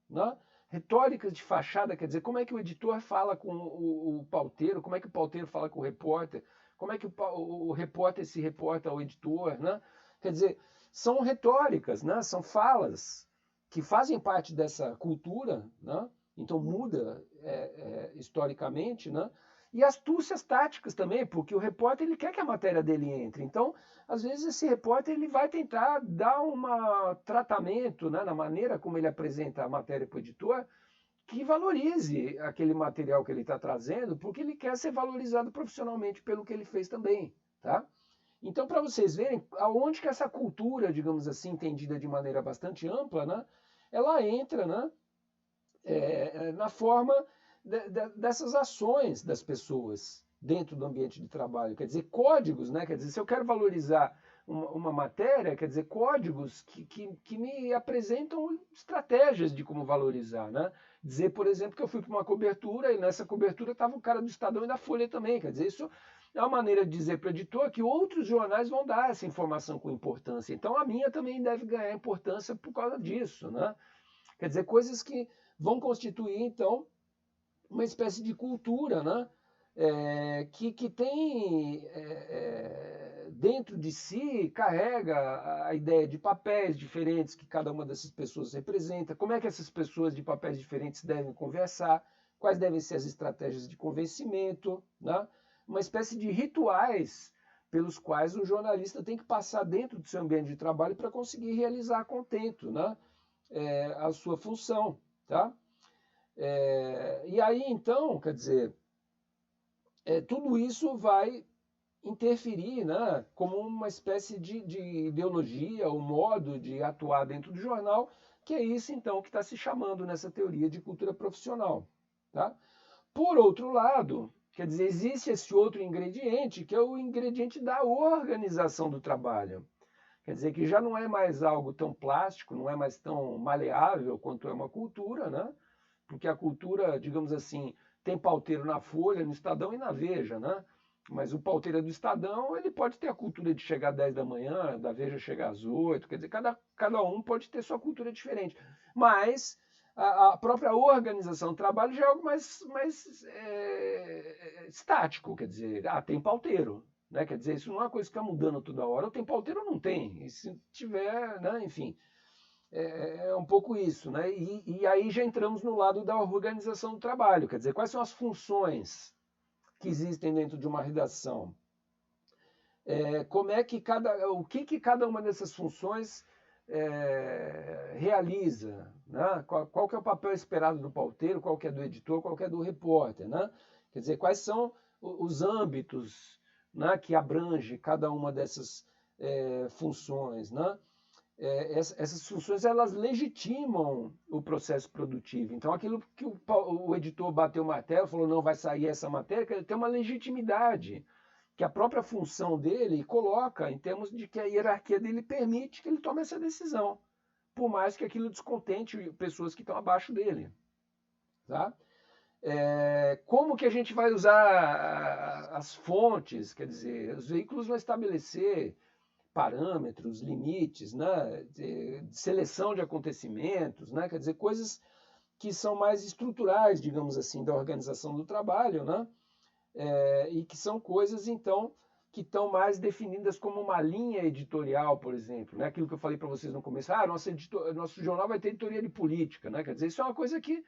né? Retóricas de fachada, quer dizer, como é que o editor fala com o pauteiro, como é que o pauteiro fala com o repórter, como é que o repórter se reporta ao editor, né? Quer dizer, são retóricas, né? São falas que fazem parte dessa cultura, né? Então muda historicamente, né? E astúcias táticas também, porque o repórter ele quer que a matéria dele entre. Então, às vezes esse repórter ele vai tentar dar um tratamento, né, na maneira como ele apresenta a matéria para o editor, que valorize aquele material que ele está trazendo, porque ele quer ser valorizado profissionalmente pelo que ele fez também, tá? Então, para vocês verem aonde que essa cultura, digamos assim, entendida de maneira bastante ampla, né, ela entra, né, na forma dessas ações das pessoas dentro do ambiente de trabalho. Quer dizer, códigos, né? Quer dizer, se eu quero valorizar uma matéria, quer dizer, códigos que me apresentam estratégias de como valorizar, né? Dizer, por exemplo, que eu fui para uma cobertura e nessa cobertura estava o cara do Estadão e da Folha também. Quer dizer, isso é uma maneira de dizer para o editor que outros jornais vão dar essa informação com importância. Então a minha também deve ganhar importância por causa disso, né? Quer dizer, coisas que vão constituir, então, uma espécie de cultura, né? Que tem dentro de si, carrega a ideia de papéis diferentes que cada uma dessas pessoas representa, como é que essas pessoas de papéis diferentes devem conversar, quais devem ser as estratégias de convencimento, né? Uma espécie de rituais pelos quais o jornalista tem que passar dentro do seu ambiente de trabalho para conseguir realizar a contento, né? A sua função, tá? E aí, então, quer dizer, tudo isso vai interferir, né, como uma espécie de ideologia, ou modo de atuar dentro do jornal, que é isso, então, que está se chamando nessa teoria de cultura profissional. Tá? Por outro lado, quer dizer, existe esse outro ingrediente, que é o ingrediente da organização do trabalho. Quer dizer, que já não é mais algo tão plástico, não é mais tão maleável quanto é uma cultura, né? Porque a cultura, digamos assim, tem pauteiro na Folha, no Estadão e na Veja, né? Mas o pauteiro do Estadão, ele pode ter a cultura de chegar às 10 da manhã, da Veja chegar às 8, quer dizer, cada um pode ter sua cultura diferente. Mas A própria organização do trabalho já é algo mais estático, quer dizer, tem pauteiro, né? Quer dizer, isso não é uma coisa que fica mudando toda hora, ou tem pauteiro ou não tem, e se tiver, né, enfim, é um pouco isso, né? E aí já entramos no lado da organização do trabalho, quer dizer, quais são as funções que existem dentro de uma redação? Como é que o que cada uma dessas funções realiza, né? Qual que é o papel esperado do pauteiro, qual que é do editor, qual que é do repórter, né? Quer dizer, quais são os âmbitos, né, que abrange cada uma dessas funções, né? Essas funções elas legitimam o processo produtivo. Então, aquilo que o editor bateu o martelo, falou não vai sair essa matéria, tem uma legitimidade que a própria função dele coloca em termos de que a hierarquia dele permite que ele tome essa decisão, por mais que aquilo descontente pessoas que estão abaixo dele. Tá? Como que a gente vai usar as fontes? Quer dizer, os veículos vão estabelecer parâmetros, limites, né, de seleção de acontecimentos, né, quer dizer, coisas que são mais estruturais, digamos assim, da organização do trabalho, né, e que são coisas, então, que estão mais definidas como uma linha editorial, por exemplo, né, aquilo que eu falei para vocês no começo, nosso jornal vai ter editoria de política, né, quer dizer, isso é uma coisa que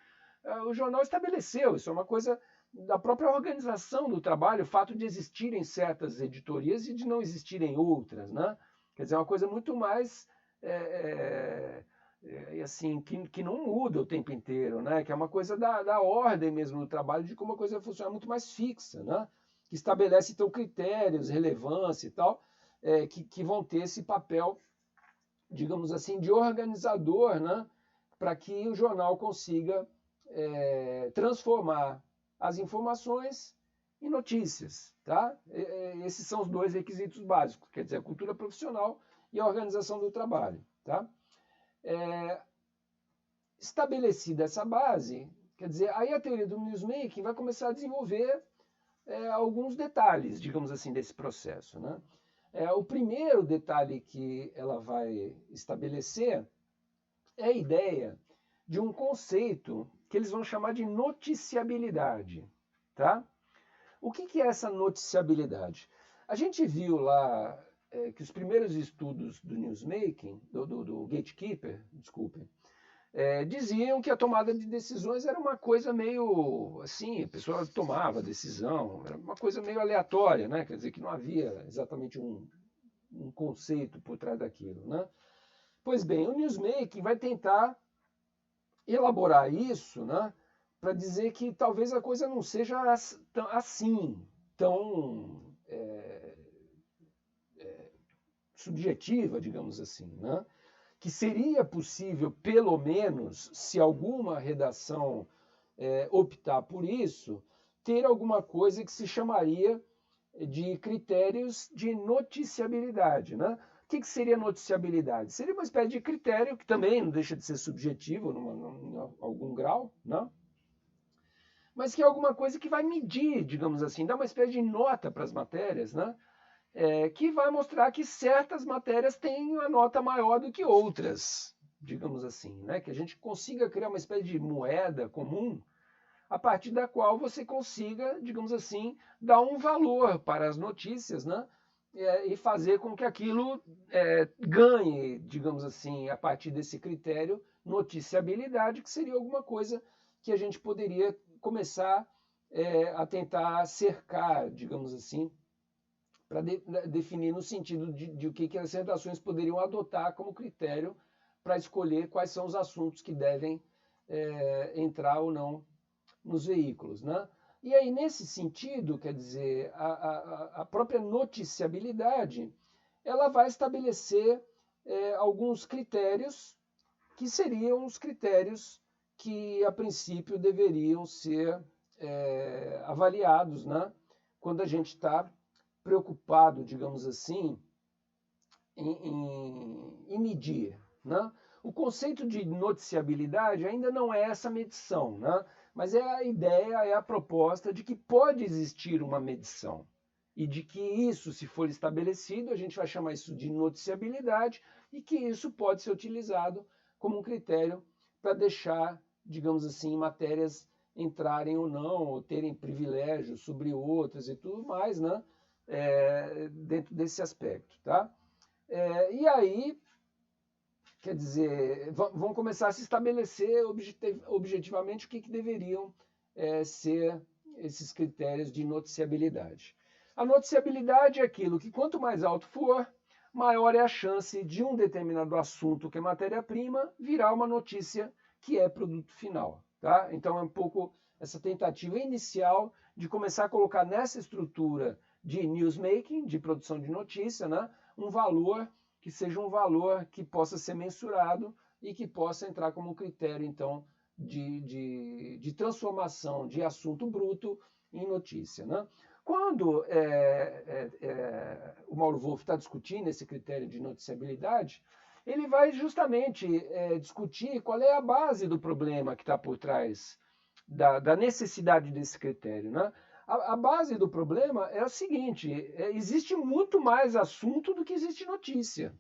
o jornal estabeleceu, isso é uma coisa da própria organização do trabalho, o fato de existirem certas editorias e de não existirem outras, né? Quer dizer, é uma coisa muito mais assim, que não muda o tempo inteiro, né? Que é uma coisa da ordem mesmo do trabalho, de como a coisa funciona muito mais fixa, né? Que estabelece, então, critérios, relevância e tal, que vão ter esse papel, digamos assim, de organizador, né? Para que o jornal consiga transformar as informações em notícias, tá? Esses são os dois requisitos básicos, quer dizer, a cultura profissional e a organização do trabalho, tá? Estabelecida essa base, quer dizer, aí a teoria do newsmaking vai começar a desenvolver alguns detalhes, digamos assim, desse processo, né? O primeiro detalhe que ela vai estabelecer é a ideia de um conceito que eles vão chamar de noticiabilidade, tá? O que é essa noticiabilidade? A gente viu lá que os primeiros estudos do newsmaking, do gatekeeper, desculpem, diziam que a tomada de decisões era uma coisa meio assim, a pessoa tomava decisão, era uma coisa meio aleatória, né? Quer dizer que não havia exatamente um conceito por trás daquilo, né? Pois bem, o newsmaking vai tentar elaborar isso, né, para dizer que talvez a coisa não seja assim, tão subjetiva, digamos assim, né? Que seria possível, pelo menos, se alguma redação optar por isso, ter alguma coisa que se chamaria de critérios de noticiabilidade, né? O que seria noticiabilidade? Seria uma espécie de critério que também não deixa de ser subjetivo em algum grau, né? Mas que é alguma coisa que vai medir, digamos assim, dar uma espécie de nota para as matérias, né? Que vai mostrar que certas matérias têm uma nota maior do que outras, digamos assim, né? Que a gente consiga criar uma espécie de moeda comum a partir da qual você consiga, digamos assim, dar um valor para as notícias, né? E fazer com que aquilo ganhe, digamos assim, a partir desse critério, noticiabilidade, que seria alguma coisa que a gente poderia começar a tentar cercar, digamos assim, para definir no sentido de o que as redações poderiam adotar como critério para escolher quais são os assuntos que devem entrar ou não nos veículos, né? E aí, nesse sentido, quer dizer, a própria noticiabilidade, ela vai estabelecer alguns critérios que seriam os critérios que, a princípio, deveriam ser avaliados, né? Quando a gente está preocupado, digamos assim, em medir, né? O conceito de noticiabilidade ainda não é essa medição, né? Mas é a ideia, é a proposta de que pode existir uma medição e de que isso, se for estabelecido, a gente vai chamar isso de noticiabilidade e que isso pode ser utilizado como um critério para deixar digamos assim, matérias entrarem ou não, ou terem privilégios sobre outras e tudo mais, né? Dentro desse aspecto, tá? E aí, quer dizer, vão começar a se estabelecer objetivamente o que deveriam ser esses critérios de noticiabilidade. A noticiabilidade é aquilo que quanto mais alto for, maior é a chance de um determinado assunto que é matéria-prima virar uma notícia que é produto final. Tá? Então é um pouco essa tentativa inicial de começar a colocar nessa estrutura de newsmaking, de produção de notícia, né, um valor que seja um valor que possa ser mensurado e que possa entrar como um critério, então, de transformação de assunto bruto em notícia. Né? Quando o Mauro Wolff está discutindo esse critério de noticiabilidade, ele vai justamente discutir qual é a base do problema que está por trás da necessidade desse critério. Né? A base do problema é o seguinte: existe muito mais assunto do que existe notícia.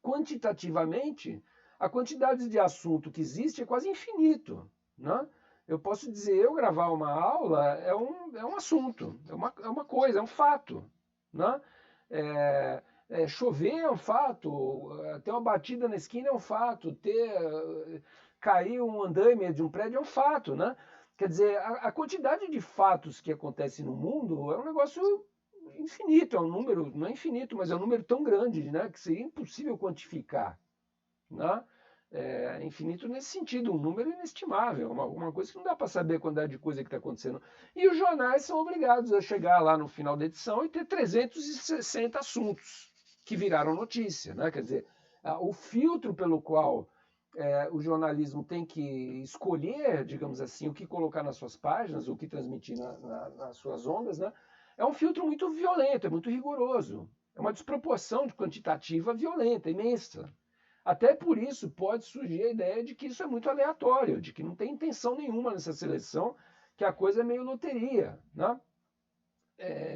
Quantitativamente, a quantidade de assunto que existe é quase infinito. Né? Eu posso dizer, eu gravar uma aula é um assunto, é uma coisa, é um fato. Né? Chover é um fato, ter uma batida na esquina é um fato, cair um andaime de um prédio é um fato. Né? Quer dizer, a quantidade de fatos que acontece no mundo é um negócio infinito, é um número, não é infinito, mas é um número tão grande, né, que seria impossível quantificar. Né? Infinito nesse sentido, um número inestimável, uma coisa que não dá para saber a quantidade de coisa que está acontecendo. E os jornais são obrigados a chegar lá no final da edição e ter 360 assuntos que viraram notícia. Né? Quer dizer, o filtro pelo qual o jornalismo tem que escolher, digamos assim, o que colocar nas suas páginas, o que transmitir nas suas ondas, né? É um filtro muito violento, é muito rigoroso. É uma desproporção de quantitativa violenta, imensa. Até por isso pode surgir a ideia de que isso é muito aleatório, de que não tem intenção nenhuma nessa seleção, que a coisa é meio loteria. Né?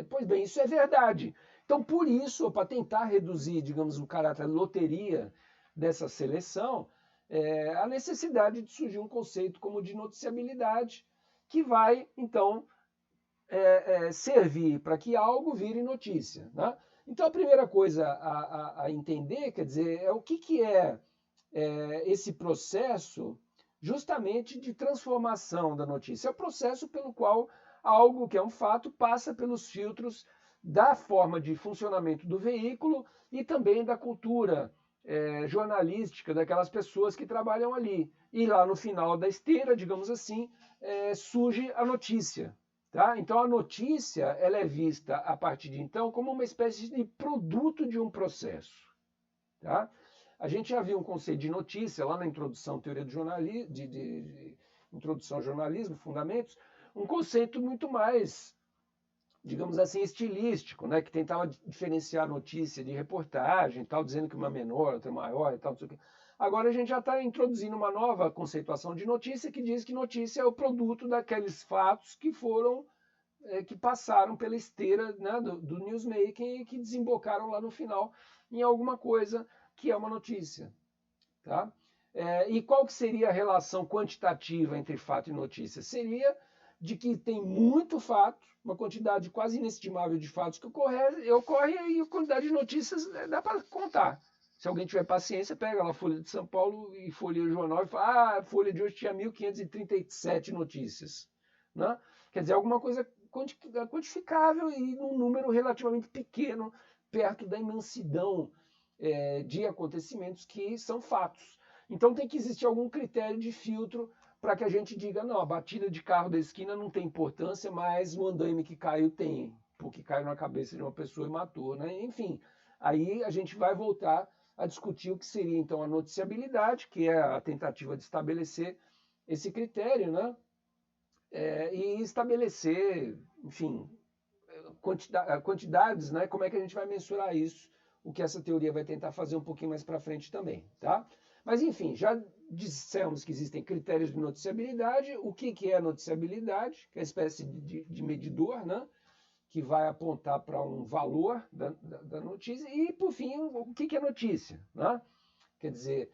Pois bem, isso é verdade. Então, por isso, para tentar reduzir, digamos, o caráter loteria dessa seleção, a necessidade de surgir um conceito como de noticiabilidade, que vai, então, servir para que algo vire notícia. Né? Então, a primeira coisa a entender, quer dizer, é o que é esse processo justamente de transformação da notícia. É o processo pelo qual algo que é um fato passa pelos filtros da forma de funcionamento do veículo e também da cultura jornalística daquelas pessoas que trabalham ali. E lá no final da esteira, digamos assim, surge a notícia. Tá? Então a notícia ela é vista a partir de então como uma espécie de produto de um processo. Tá? A gente já viu um conceito de notícia lá na introdução à teoria do jornalismo, de introdução ao jornalismo, fundamentos, um conceito muito mais, digamos assim, estilístico, né, que tentava diferenciar notícia de reportagem, tal, dizendo que uma é menor, outra é maior e tal, não sei o quê. Agora a gente já está introduzindo uma nova conceituação de notícia que diz que notícia é o produto daqueles fatos que foram que passaram pela esteira, né, do newsmaking e que desembocaram lá no final em alguma coisa que é uma notícia. Tá? E qual que seria a relação quantitativa entre fato e notícia? Seria de que tem muito fato, uma quantidade quase inestimável de fatos que ocorre e a quantidade de notícias dá para contar. Se alguém tiver paciência, pega lá a Folha de São Paulo e folheia o jornal e fala: a Folha de hoje tinha 1.537 notícias. Né? Quer dizer, alguma coisa quantificável e num número relativamente pequeno, perto da imensidão de acontecimentos que são fatos. Então tem que existir algum critério de filtro para que a gente diga, não, a batida de carro da esquina não tem importância, mas o andaime que caiu tem, porque caiu na cabeça de uma pessoa e matou. Né? Enfim, aí a gente vai voltar a discutir o que seria então a noticiabilidade, que é a tentativa de estabelecer esse critério, né? E estabelecer, enfim, quantidades, né? Como é que a gente vai mensurar isso? O que essa teoria vai tentar fazer um pouquinho mais para frente também, tá? Mas enfim, já dissemos que existem critérios de noticiabilidade. O que é a noticiabilidade? Que é uma espécie de medidor, né? Que vai apontar para um valor da notícia. E, por fim, o que é notícia? Né? Quer dizer,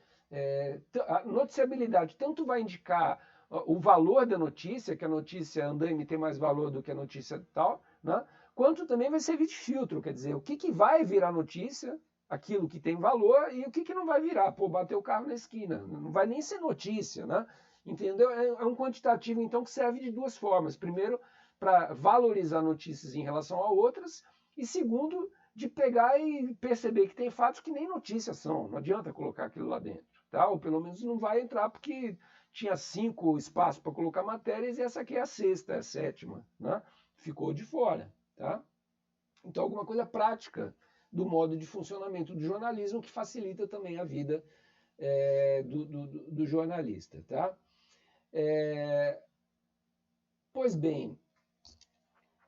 A noticiabilidade tanto vai indicar o valor da notícia, que a notícia andaime tem mais valor do que a notícia tal, né? Quanto também vai servir de filtro, quer dizer, o que vai virar notícia, aquilo que tem valor, e o que não vai virar. Pô, bateu o carro na esquina, não vai nem ser notícia, né? Entendeu? É um quantitativo, então, que serve de duas formas. Primeiro, para valorizar notícias em relação a outras, e segundo, de pegar e perceber que tem fatos que nem notícias são, não adianta colocar aquilo lá dentro, tá? Ou pelo menos não vai entrar porque tinha 5 espaços para colocar matérias e essa aqui é a sexta, é a sétima, né? Ficou de fora, tá? Então alguma coisa prática do modo de funcionamento do jornalismo que facilita também a vida do jornalista, tá? Pois bem,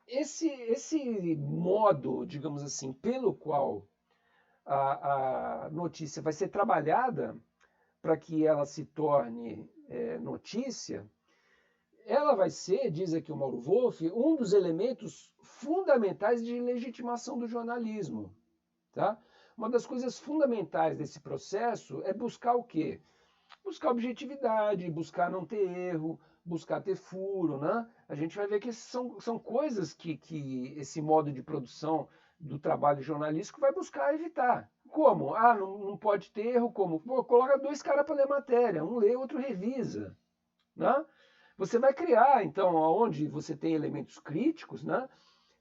esse modo, digamos assim, pelo qual a notícia vai ser trabalhada para que ela se torne notícia, ela vai ser, diz aqui o Mauro Wolff, um dos elementos fundamentais de legitimação do jornalismo. Tá? Uma das coisas fundamentais desse processo é buscar o quê? Buscar objetividade, buscar não ter erro, buscar ter furo. Né? A gente vai ver que são coisas que esse modo de produção do trabalho jornalístico vai buscar evitar. Como? Ah, não pode ter erro, como? Pô, coloca 2 caras para ler matéria, um lê, outro revisa. Né? Você vai criar, então, onde você tem elementos críticos, né?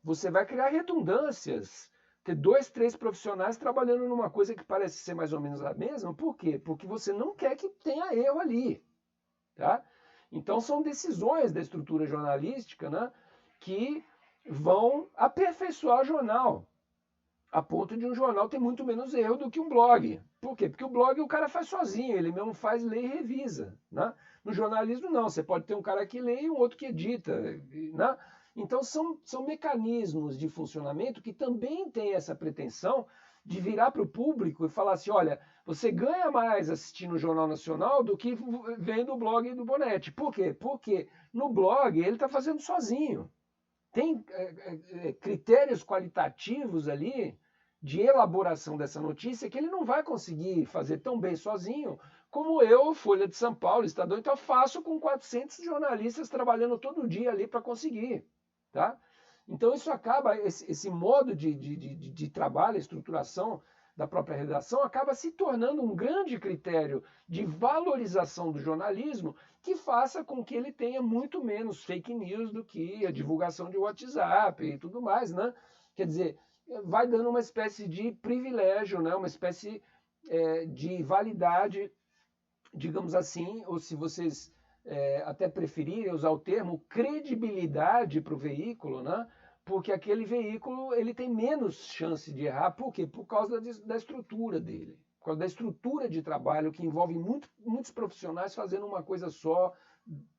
Você vai criar redundâncias. Ter 2, 3 profissionais trabalhando numa coisa que parece ser mais ou menos a mesma. Por quê? Porque você não quer que tenha erro ali. Tá? Então são decisões da estrutura jornalística, né, que vão aperfeiçoar o jornal, a ponto de um jornal ter muito menos erro do que um blog. Por quê? Porque o blog o cara faz sozinho, ele mesmo faz, lê e revisa. Né? No jornalismo, não. Você pode ter um cara que lê e um outro que edita. Né? Então, são mecanismos de funcionamento que também têm essa pretensão de virar para o público e falar assim: olha, você ganha mais assistindo o Jornal Nacional do que vendo o blog do Bonetti. Por quê? Porque no blog ele está fazendo sozinho. Tem critérios qualitativos ali de elaboração dessa notícia que ele não vai conseguir fazer tão bem sozinho como eu, Folha de São Paulo, Estadão, então faço com 400 jornalistas trabalhando todo dia ali para conseguir. Tá? Então isso acaba, esse modo de trabalho, a estruturação da própria redação acaba se tornando um grande critério de valorização do jornalismo que faça com que ele tenha muito menos fake news do que a divulgação de WhatsApp e tudo mais, né? Quer dizer, vai dando uma espécie de privilégio, né? Uma espécie de validade, digamos assim, ou se vocês até preferirem usar o termo, credibilidade para o veículo, né? Porque aquele veículo ele tem menos chance de errar. Por quê? Por causa da estrutura dele. Por causa da estrutura de trabalho que envolve muitos profissionais fazendo uma coisa só,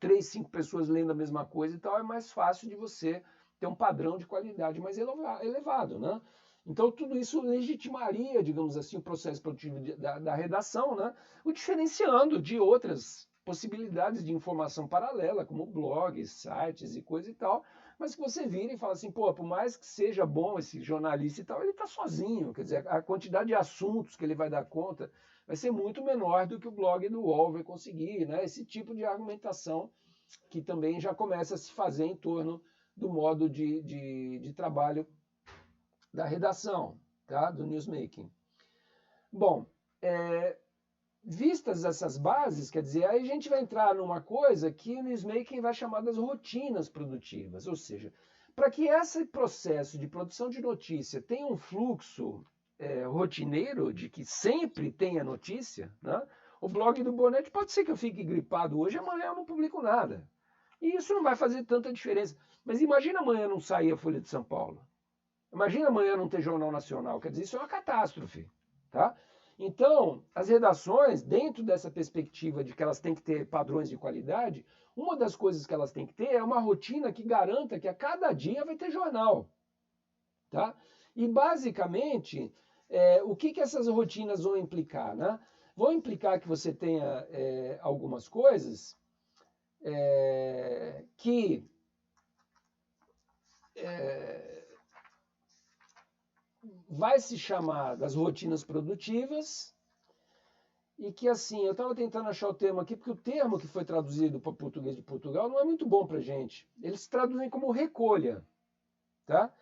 3, 5 pessoas lendo a mesma coisa e tal, é mais fácil de você ter um padrão de qualidade mais elevado, né? Então, tudo isso legitimaria, digamos assim, o processo produtivo da redação, né? O diferenciando de outras possibilidades de informação paralela, como blogs, sites e coisa e tal, mas que você vira e fala assim, pô, por mais que seja bom esse jornalista e tal, ele está sozinho, quer dizer, a quantidade de assuntos que ele vai dar conta vai ser muito menor do que o blog do UOL vai conseguir, né? Esse tipo de argumentação que também já começa a se fazer em torno do modo de trabalho da redação, tá? Do newsmaking. Bom, vistas essas bases, quer dizer, aí a gente vai entrar numa coisa que o newsmaking vai chamar das rotinas produtivas, ou seja, para que esse processo de produção de notícia tenha um fluxo rotineiro, de que sempre tenha notícia, né? O blog do Bonetti pode ser que eu fique gripado hoje, amanhã eu não publico nada. E isso não vai fazer tanta diferença. Mas imagina amanhã não sair a Folha de São Paulo. Imagina amanhã não ter Jornal Nacional. Quer dizer, isso é uma catástrofe. Tá? Então, as redações, dentro dessa perspectiva de que elas têm que ter padrões de qualidade, uma das coisas que elas têm que ter é uma rotina que garanta que a cada dia vai ter jornal. Tá? E, basicamente, o que essas rotinas vão implicar? Né? Vão implicar que você tenha algumas coisas que vai se chamar das rotinas produtivas e que assim, eu estava tentando achar o termo aqui, porque o termo que foi traduzido para português de Portugal não é muito bom para a gente. Eles traduzem como recolha, tá?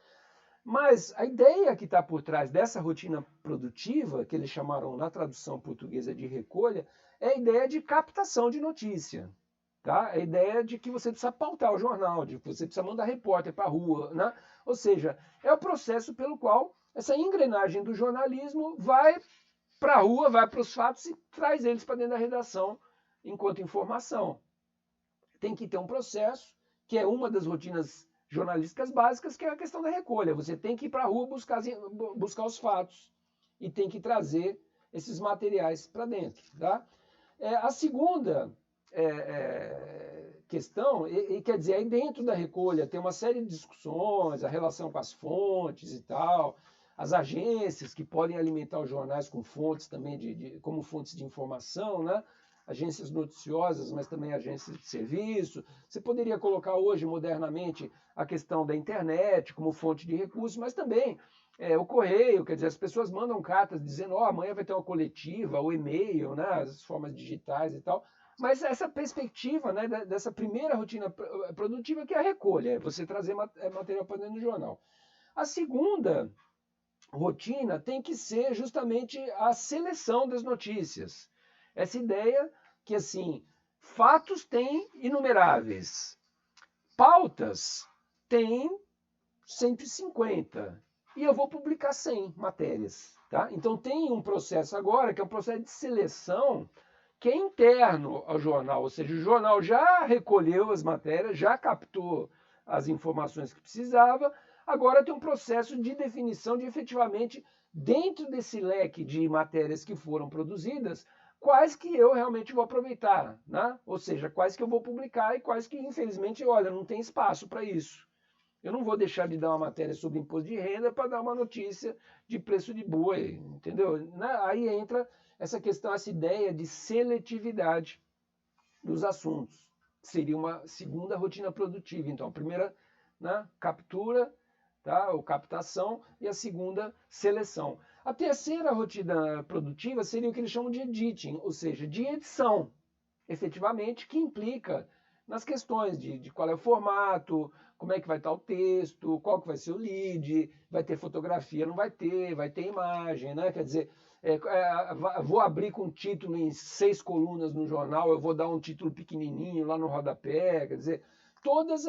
Mas a ideia que está por trás dessa rotina produtiva, que eles chamaram na tradução portuguesa de recolha, é a ideia de captação de notícia. Tá? A ideia de que você precisa pautar o jornal, de que você precisa mandar repórter para a rua. Né? Ou seja, é o processo pelo qual essa engrenagem do jornalismo vai para a rua, vai para os fatos e traz eles para dentro da redação enquanto informação. Tem que ter um processo, que é uma das rotinas jornalísticas básicas, que é a questão da recolha. Você tem que ir para a rua buscar os fatos e tem que trazer esses materiais para dentro. Tá? A segunda questão, e quer dizer, aí dentro da recolha tem uma série de discussões, a relação com as fontes e tal, as agências que podem alimentar os jornais com fontes também, como fontes de informação, né? Agências noticiosas, mas também agências de serviço. Você poderia colocar hoje, modernamente, a questão da internet como fonte de recursos, mas também o correio, quer dizer, as pessoas mandam cartas dizendo, amanhã vai ter uma coletiva, o e-mail, né, as formas digitais e tal. Mas essa perspectiva, né, dessa primeira rotina produtiva, que é a recolha, é você trazer material para dentro do jornal. A segunda rotina tem que ser justamente a seleção das notícias. Essa ideia que, assim, fatos tem inumeráveis, pautas tem 150, e eu vou publicar 100 matérias. Tá? Então tem um processo agora, que é um processo de seleção, que é interno ao jornal, ou seja, o jornal já recolheu as matérias, já captou as informações que precisava, agora tem um processo de definição de efetivamente, dentro desse leque de matérias que foram produzidas, quais que eu realmente vou aproveitar, né? Ou seja, quais que eu vou publicar e quais que, infelizmente, olha, não tem espaço para isso. Eu não vou deixar de dar uma matéria sobre imposto de renda para dar uma notícia de preço de boi, entendeu? Aí entra essa questão, essa ideia de seletividade dos assuntos. Seria uma segunda rotina produtiva. Então, a primeira, né, captura, tá, ou captação, e a segunda, seleção. A terceira rotina produtiva seria o que eles chamam de editing, ou seja, de edição, efetivamente, que implica nas questões de qual é o formato, como é que vai estar o texto, qual que vai ser o lead, vai ter fotografia, não vai ter imagem, né? Quer dizer, vou abrir com título em 6 colunas no jornal, eu vou dar um título pequenininho lá no rodapé, quer dizer, todas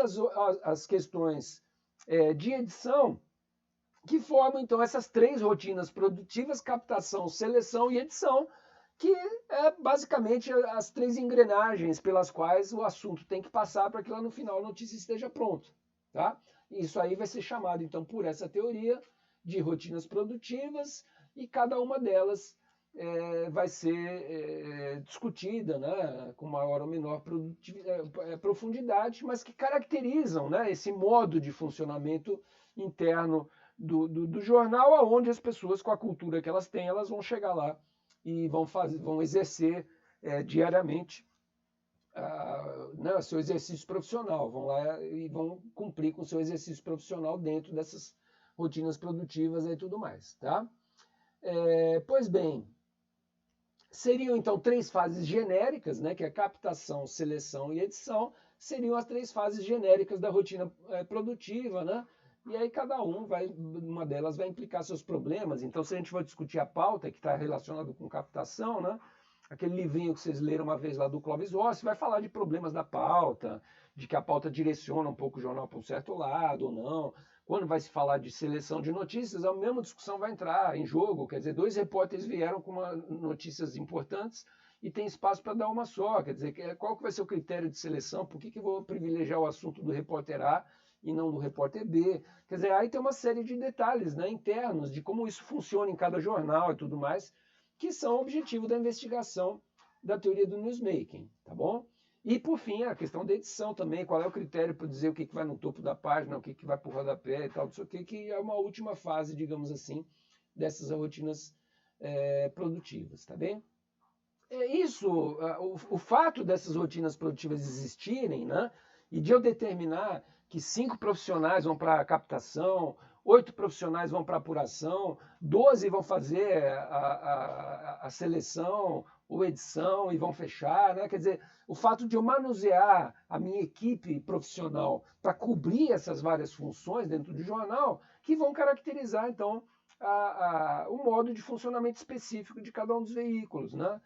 as questões de edição que formam, então, essas 3 rotinas produtivas, captação, seleção e edição, que é basicamente as 3 engrenagens pelas quais o assunto tem que passar para que lá no final a notícia esteja pronta. Tá? Isso aí vai ser chamado, então, por essa teoria de rotinas produtivas, e cada uma delas vai ser discutida, né, com maior ou menor profundidade, mas que caracterizam, né, esse modo de funcionamento interno do jornal, aonde as pessoas, com a cultura que elas têm, elas vão chegar lá e vão exercer diariamente seu exercício profissional, vão lá e vão cumprir com o seu exercício profissional dentro dessas rotinas produtivas e tudo mais. Tá? Pois bem, seriam então 3 fases genéricas, né, que é captação, seleção e edição, seriam as 3 fases genéricas da rotina produtiva, né? E aí uma delas vai implicar seus problemas. Então, se a gente for discutir a pauta, que está relacionado com captação, né? Aquele livrinho que vocês leram uma vez lá do Clóvis Rossi, vai falar de problemas da pauta, de que a pauta direciona um pouco o jornal para um certo lado ou não. Quando vai se falar de seleção de notícias, a mesma discussão vai entrar em jogo. Quer dizer, 2 repórteres vieram com notícias importantes e tem espaço para dar uma só. Quer dizer, qual que vai ser o critério de seleção? Por que eu vou privilegiar o assunto do repórter A e não do repórter B? Quer dizer, aí tem uma série de detalhes, né, internos de como isso funciona em cada jornal e tudo mais, que são objetivo da investigação da teoria do newsmaking, tá bom? E, por fim, a questão da edição também, qual é o critério para dizer o que vai no topo da página, o que vai para o rodapé e tal, não sei o que é uma última fase, digamos assim, dessas rotinas produtivas, tá bem? O fato dessas rotinas produtivas existirem, né, e de eu determinar que 5 profissionais vão para a captação, 8 profissionais vão para a apuração, 12 vão fazer a seleção, ou edição e vão fechar, né? Quer dizer, o fato de eu manusear a minha equipe profissional para cobrir essas várias funções dentro do jornal, que vão caracterizar, então, o modo de funcionamento específico de cada um dos veículos, né?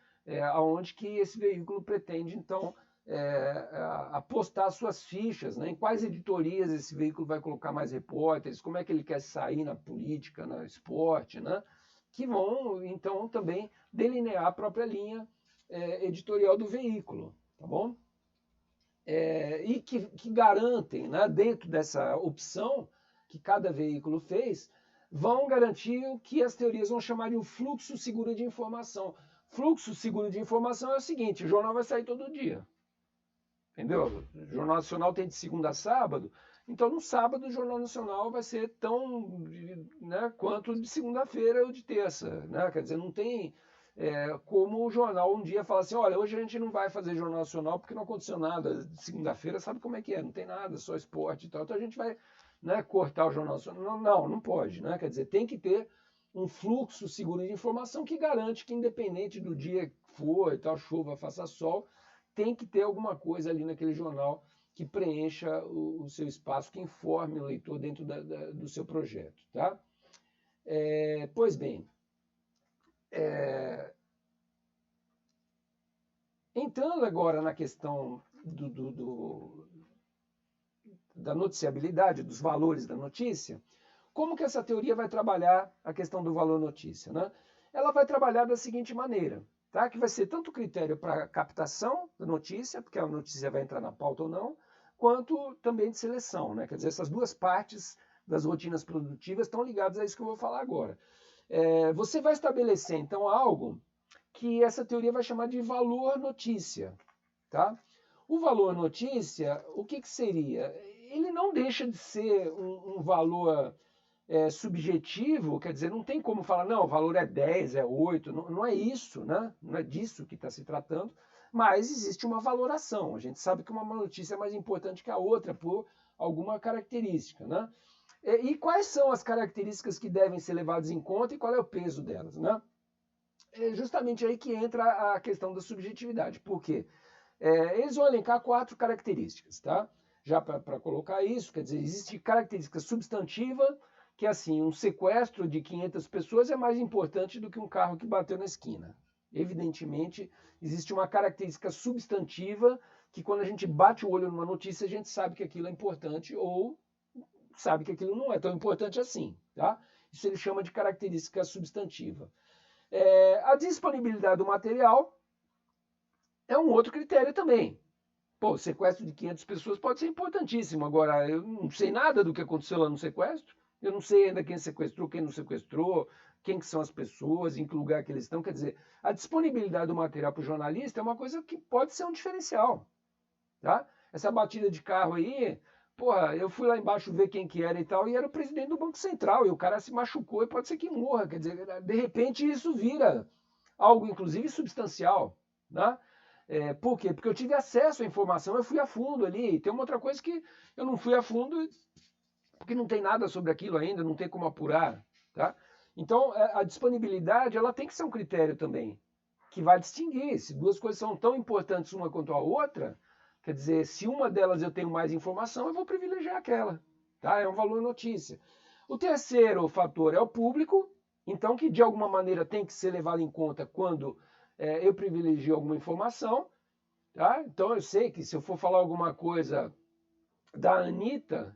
Aonde que esse veículo pretende, então, apostar suas fichas, né? Em quais editorias esse veículo vai colocar mais repórteres, como é que ele quer sair na política, no esporte, né? Que vão, então, também delinear a própria linha editorial do veículo, tá bom? E que garantem, né, dentro dessa opção que cada veículo fez, vão garantir o que as teorias vão chamar de um fluxo seguro de informação. Fluxo seguro de informação é o seguinte: o jornal vai sair todo dia. Entendeu? O Jornal Nacional tem de segunda a sábado, então no sábado o Jornal Nacional vai ser tão, né, quanto de segunda-feira ou de terça. Né? Quer dizer, não tem como o jornal um dia falar assim: olha, hoje a gente não vai fazer Jornal Nacional porque não aconteceu nada. Segunda-feira sabe como é que é, não tem nada, só esporte e tal. Então a gente vai, né, cortar o Jornal Nacional. Não pode. Né? Quer dizer, tem que ter um fluxo seguro de informação que garante que, independente do dia que for e tal, chuva, faça sol, tem que ter alguma coisa ali naquele jornal que preencha o seu espaço, que informe o leitor dentro do seu projeto. Tá? Pois bem, entrando agora na questão da noticiabilidade, dos valores da notícia, como que essa teoria vai trabalhar a questão do valor notícia? Né? Ela vai trabalhar da seguinte maneira: tá? Que vai ser tanto critério para captação da notícia, porque a notícia vai entrar na pauta ou não, quanto também de seleção. Né? Quer dizer, essas duas partes das rotinas produtivas estão ligadas a isso que eu vou falar agora. Você vai estabelecer, então, algo que essa teoria vai chamar de valor notícia. Tá? O valor notícia, o que seria? Ele não deixa de ser um valor subjetivo, quer dizer, não tem como falar, não, o valor é 10, é 8, não é isso, né? Não é disso que está se tratando, mas existe uma valoração. A gente sabe que uma notícia é mais importante que a outra por alguma característica, né? E quais são as características que devem ser levadas em conta e qual é o peso delas, né? É justamente aí que entra a questão da subjetividade. Por quê? Eles vão elencar 4 características, tá? Já para colocar isso, quer dizer, existe característica substantiva, que assim, um sequestro de 500 pessoas é mais importante do que um carro que bateu na esquina. Evidentemente, existe uma característica substantiva que quando a gente bate o olho numa notícia, a gente sabe que aquilo é importante ou sabe que aquilo não é tão importante assim. Tá? Isso ele chama de característica substantiva. A disponibilidade do material é um outro critério também. Pô, o sequestro de 500 pessoas pode ser importantíssimo. Agora, eu não sei nada do que aconteceu lá no sequestro. Eu não sei ainda quem sequestrou, quem não sequestrou, quem que são as pessoas, em que lugar que eles estão. Quer dizer, a disponibilidade do material para o jornalista é uma coisa que pode ser um diferencial. Tá? Essa batida de carro aí, porra, eu fui lá embaixo ver quem que era e tal, e era o presidente do Banco Central, e o cara se machucou e pode ser que morra. Quer dizer, de repente isso vira algo, inclusive, substancial. Né? Por quê? Porque eu tive acesso à informação, eu fui a fundo ali. Tem uma outra coisa que eu não fui a fundo, porque não tem nada sobre aquilo ainda, não tem como apurar. Tá? Então, a disponibilidade ela tem que ser um critério também, que vai distinguir. Se duas coisas são tão importantes uma quanto a outra, quer dizer, se uma delas eu tenho mais informação, eu vou privilegiar aquela. Tá? É um valor notícia. O terceiro fator é o público, então que de alguma maneira tem que ser levado em conta quando eu privilegio alguma informação. Tá? Então eu sei que se eu for falar alguma coisa da Anitta,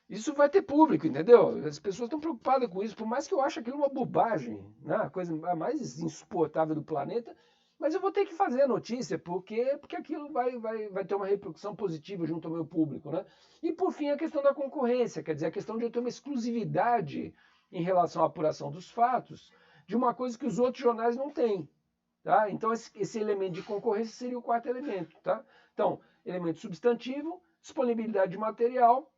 isso vai ter público, entendeu? As pessoas estão preocupadas com isso, por mais que eu ache aquilo uma bobagem, né? A coisa mais insuportável do planeta, mas eu vou ter que fazer a notícia, porque aquilo vai ter uma repercussão positiva junto ao meu público. Né? E por fim a questão da concorrência, quer dizer, a questão de eu ter uma exclusividade em relação à apuração dos fatos, de uma coisa que os outros jornais não têm. Tá? Então esse elemento de concorrência seria o quarto elemento. Tá? Então, elemento substantivo, disponibilidade de material,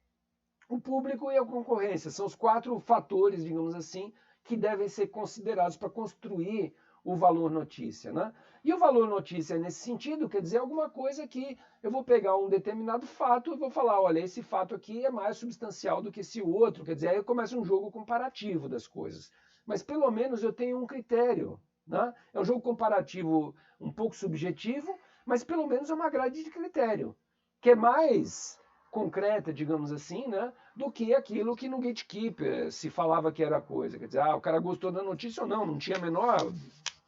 o público e a concorrência. São os 4 fatores, digamos assim, que devem ser considerados para construir o valor notícia. Né? E o valor notícia, nesse sentido, quer dizer alguma coisa que eu vou pegar um determinado fato e vou falar, olha, esse fato aqui é mais substancial do que esse outro. Quer dizer, aí começa um jogo comparativo das coisas. Mas pelo menos eu tenho um critério. né? É um jogo comparativo um pouco subjetivo, mas pelo menos é uma grade de critério, que é mais concreta, digamos assim, né, do que aquilo que no Gatekeeper se falava que era coisa. Quer dizer, o cara gostou da notícia ou não, não tinha menor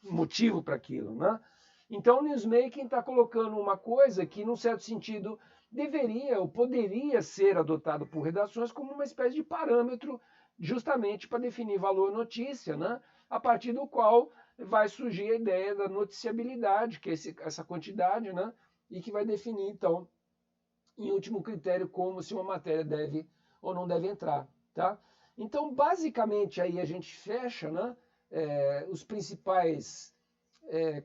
motivo para aquilo, né? Então o newsmaking está colocando uma coisa que, num certo sentido, deveria ou poderia ser adotado por redações como uma espécie de parâmetro justamente para definir valor notícia, né? A partir do qual vai surgir a ideia da noticiabilidade, que é essa quantidade, né? E que vai definir, então, em último critério, como se uma matéria deve ou não deve entrar, tá? Então, basicamente, aí a gente fecha, né, os principais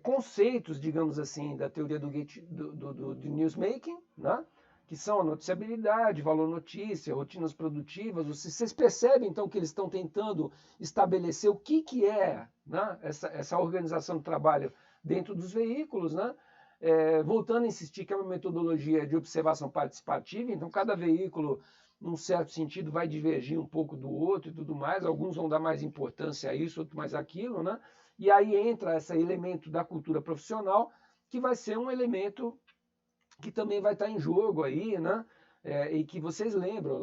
conceitos, digamos assim, da teoria do newsmaking, né? Que são a noticiabilidade, valor notícia, rotinas produtivas. Vocês percebem, então, que eles estão tentando estabelecer o que é, né, essa organização do trabalho dentro dos veículos, né? Voltando a insistir que é uma metodologia de observação participativa, então cada veículo, num certo sentido, vai divergir um pouco do outro e tudo mais. Alguns vão dar mais importância a isso, outros mais aquilo, né? E aí entra esse elemento da cultura profissional, que vai ser um elemento que também vai estar em jogo aí, né? E que vocês lembram,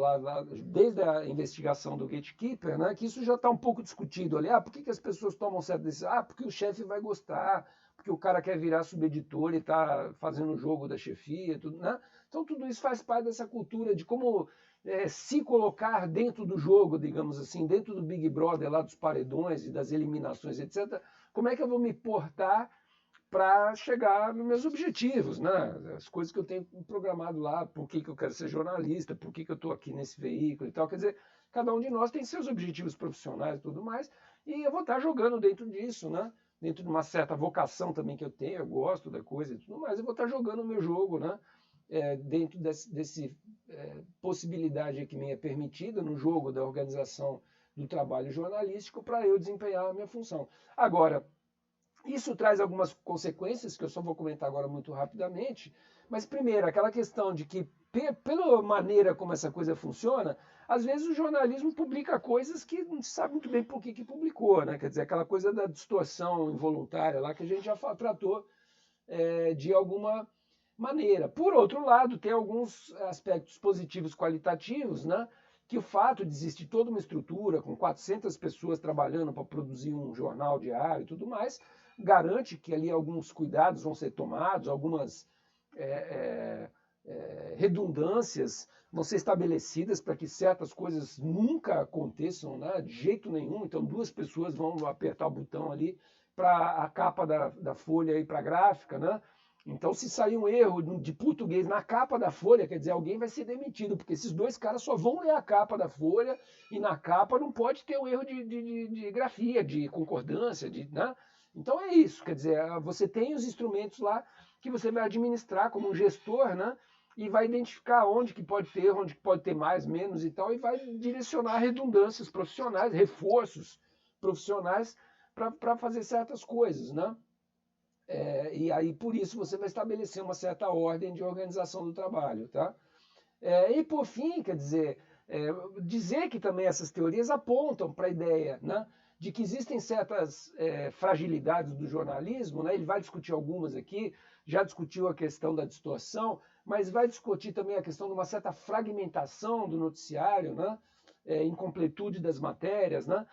desde a investigação do Gatekeeper, né, que isso já está um pouco discutido ali. Por que as pessoas tomam certa decisão? Porque o chefe vai gostar, porque o cara quer virar subeditor e está fazendo o jogo da chefia, tudo, né? Então tudo isso faz parte dessa cultura de como se colocar dentro do jogo, digamos assim, dentro do Big Brother, lá dos paredões e das eliminações, etc. Como é que eu vou me portar para chegar nos meus objetivos, né? As coisas que eu tenho programado lá, por que eu quero ser jornalista, por que eu estou aqui nesse veículo e tal. Quer dizer, cada um de nós tem seus objetivos profissionais e tudo mais, e eu vou estar jogando dentro disso, né? Dentro de uma certa vocação também que eu tenho, eu gosto da coisa e tudo mais, eu vou estar jogando o meu jogo, né? Dentro desse possibilidade que me é permitida no jogo da organização do trabalho jornalístico para eu desempenhar a minha função. Agora, isso traz algumas consequências que eu só vou comentar agora muito rapidamente. Mas, primeiro, aquela questão de que, pela maneira como essa coisa funciona, às vezes o jornalismo publica coisas que não se sabe muito bem por que publicou, né? Quer dizer, aquela coisa da distorção involuntária lá que a gente já tratou de alguma maneira. Por outro lado, tem alguns aspectos positivos qualitativos, né? Que o fato de existir toda uma estrutura com 400 pessoas trabalhando para produzir um jornal diário e tudo mais, garante que ali alguns cuidados vão ser tomados, algumas redundâncias vão ser estabelecidas para que certas coisas nunca aconteçam, né, de jeito nenhum. Então, duas pessoas vão apertar o botão ali para a capa da folha ir para a gráfica, né? Então, se sair um erro de português na capa da folha, quer dizer, alguém vai ser demitido, porque esses dois caras só vão ler a capa da folha e na capa não pode ter um erro de grafia, de concordância, né? Então é isso, quer dizer, você tem os instrumentos lá que você vai administrar como um gestor, né? E vai identificar onde que pode ter, onde que pode ter mais, menos e tal, e vai direcionar redundâncias profissionais, reforços profissionais para fazer certas coisas, né? E aí, por isso, você vai estabelecer uma certa ordem de organização do trabalho, tá? E, por fim, quer dizer, dizer que também essas teorias apontam para a ideia, né, de que existem certas fragilidades do jornalismo, né? Ele vai discutir algumas aqui, já discutiu a questão da distorção, mas vai discutir também a questão de uma certa fragmentação do noticiário, né? Incompletude das matérias, né?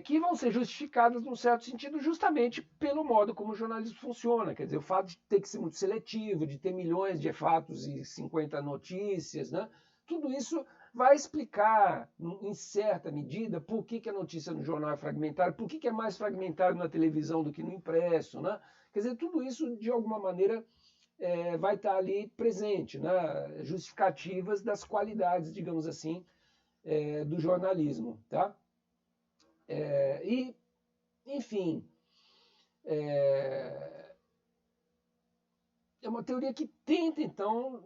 Que vão ser justificadas, num certo sentido, justamente pelo modo como o jornalismo funciona. Quer dizer, o fato de ter que ser muito seletivo, de ter milhões de fatos e 50 notícias, né? Tudo isso vai explicar, em certa medida, por que a notícia no jornal é fragmentária, por que é mais fragmentário na televisão do que no impresso, né? Quer dizer, tudo isso, de alguma maneira, vai estar ali presente, né? Justificativas das qualidades, digamos assim, do jornalismo, tá? Enfim, é uma teoria que tenta, então,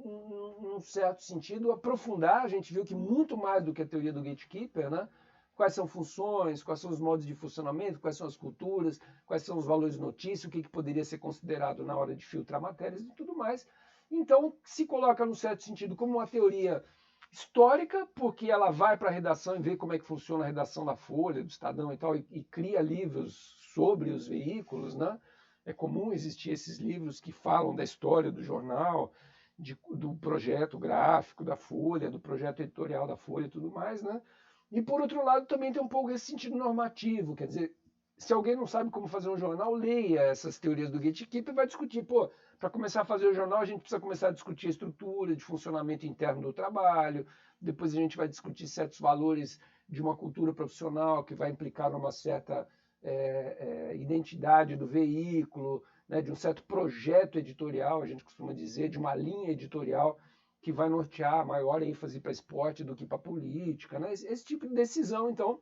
num certo sentido, aprofundar. A gente viu que muito mais do que a teoria do gatekeeper, né? Quais são funções, quais são os modos de funcionamento, quais são as culturas, quais são os valores de notícia, o que poderia ser considerado na hora de filtrar matérias e tudo mais. Então, se coloca, num certo sentido, como uma teoria histórica, porque ela vai para a redação e vê como é que funciona a redação da Folha, do Estadão e tal, e cria livros sobre os veículos, né? É comum existir esses livros que falam da história do jornal, do projeto gráfico da Folha, do projeto editorial da Folha e tudo mais, né? E por outro lado também tem um pouco esse sentido normativo, quer dizer, se alguém não sabe como fazer um jornal, leia essas teorias do Gatekeeper e vai discutir, pô, para começar a fazer o jornal a gente precisa começar a discutir a estrutura de funcionamento interno do trabalho, depois a gente vai discutir certos valores de uma cultura profissional que vai implicar numa certa identidade do veículo, né, de um certo projeto editorial, a gente costuma dizer, de uma linha editorial que vai nortear maior ênfase para esporte do que para política. Né? Esse tipo de decisão, então,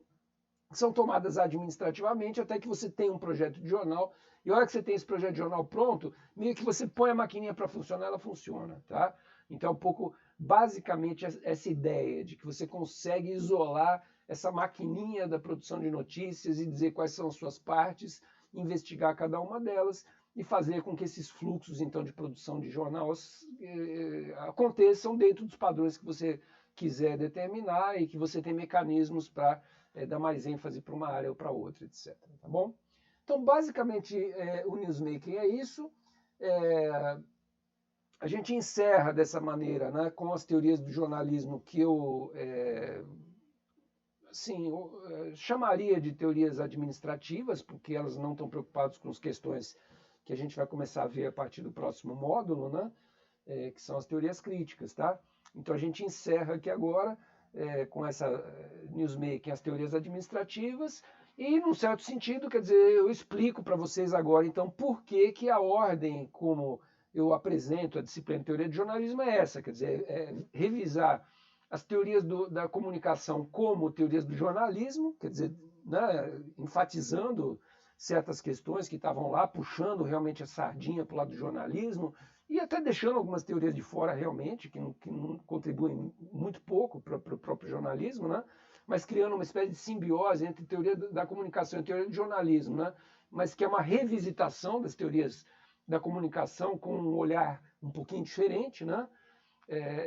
são tomadas administrativamente até que você tenha um projeto de jornal. E a hora que você tem esse projeto de jornal pronto, meio que você põe a maquininha para funcionar, ela funciona. Tá? Então, um pouco, basicamente, essa ideia de que você consegue isolar essa maquininha da produção de notícias e dizer quais são as suas partes, investigar cada uma delas e fazer com que esses fluxos, então, de produção de jornais aconteçam dentro dos padrões que você quiser determinar e que você tem mecanismos para dar mais ênfase para uma área ou para outra, etc. Tá bom? Então, basicamente, o newsmaking é isso. A gente encerra dessa maneira, né, com as teorias do jornalismo que eu chamaria de teorias administrativas, porque elas não estão preocupadas com as questões que a gente vai começar a ver a partir do próximo módulo, né, que são as teorias críticas. Tá? Então a gente encerra aqui agora com essa newsmaking, as teorias administrativas, e, num certo sentido, quer dizer, eu explico para vocês agora, então, por que a ordem como eu apresento a disciplina de teoria de jornalismo é essa, quer dizer, revisar as teorias da comunicação como teorias do jornalismo, quer dizer, né, enfatizando certas questões que estavam lá, puxando realmente a sardinha para o lado do jornalismo, e até deixando algumas teorias de fora realmente, que não contribuem muito pouco para o próprio jornalismo, né? Mas criando uma espécie de simbiose entre teoria da comunicação e teoria do jornalismo, né? Mas que é uma revisitação das teorias da comunicação com um olhar um pouquinho diferente, né?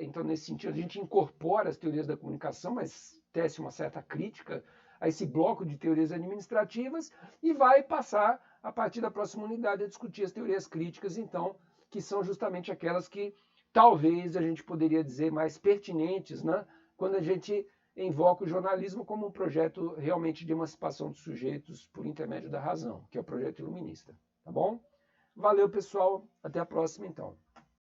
Então, nesse sentido, a gente incorpora as teorias da comunicação, mas tece uma certa crítica a esse bloco de teorias administrativas e vai passar, a partir da próxima unidade, a discutir as teorias críticas, então, que são justamente aquelas que talvez a gente poderia dizer mais pertinentes, né, quando a gente invoca o jornalismo como um projeto realmente de emancipação dos sujeitos por intermédio da razão, que é o projeto iluminista. Tá bom? Valeu, pessoal. Até a próxima, então.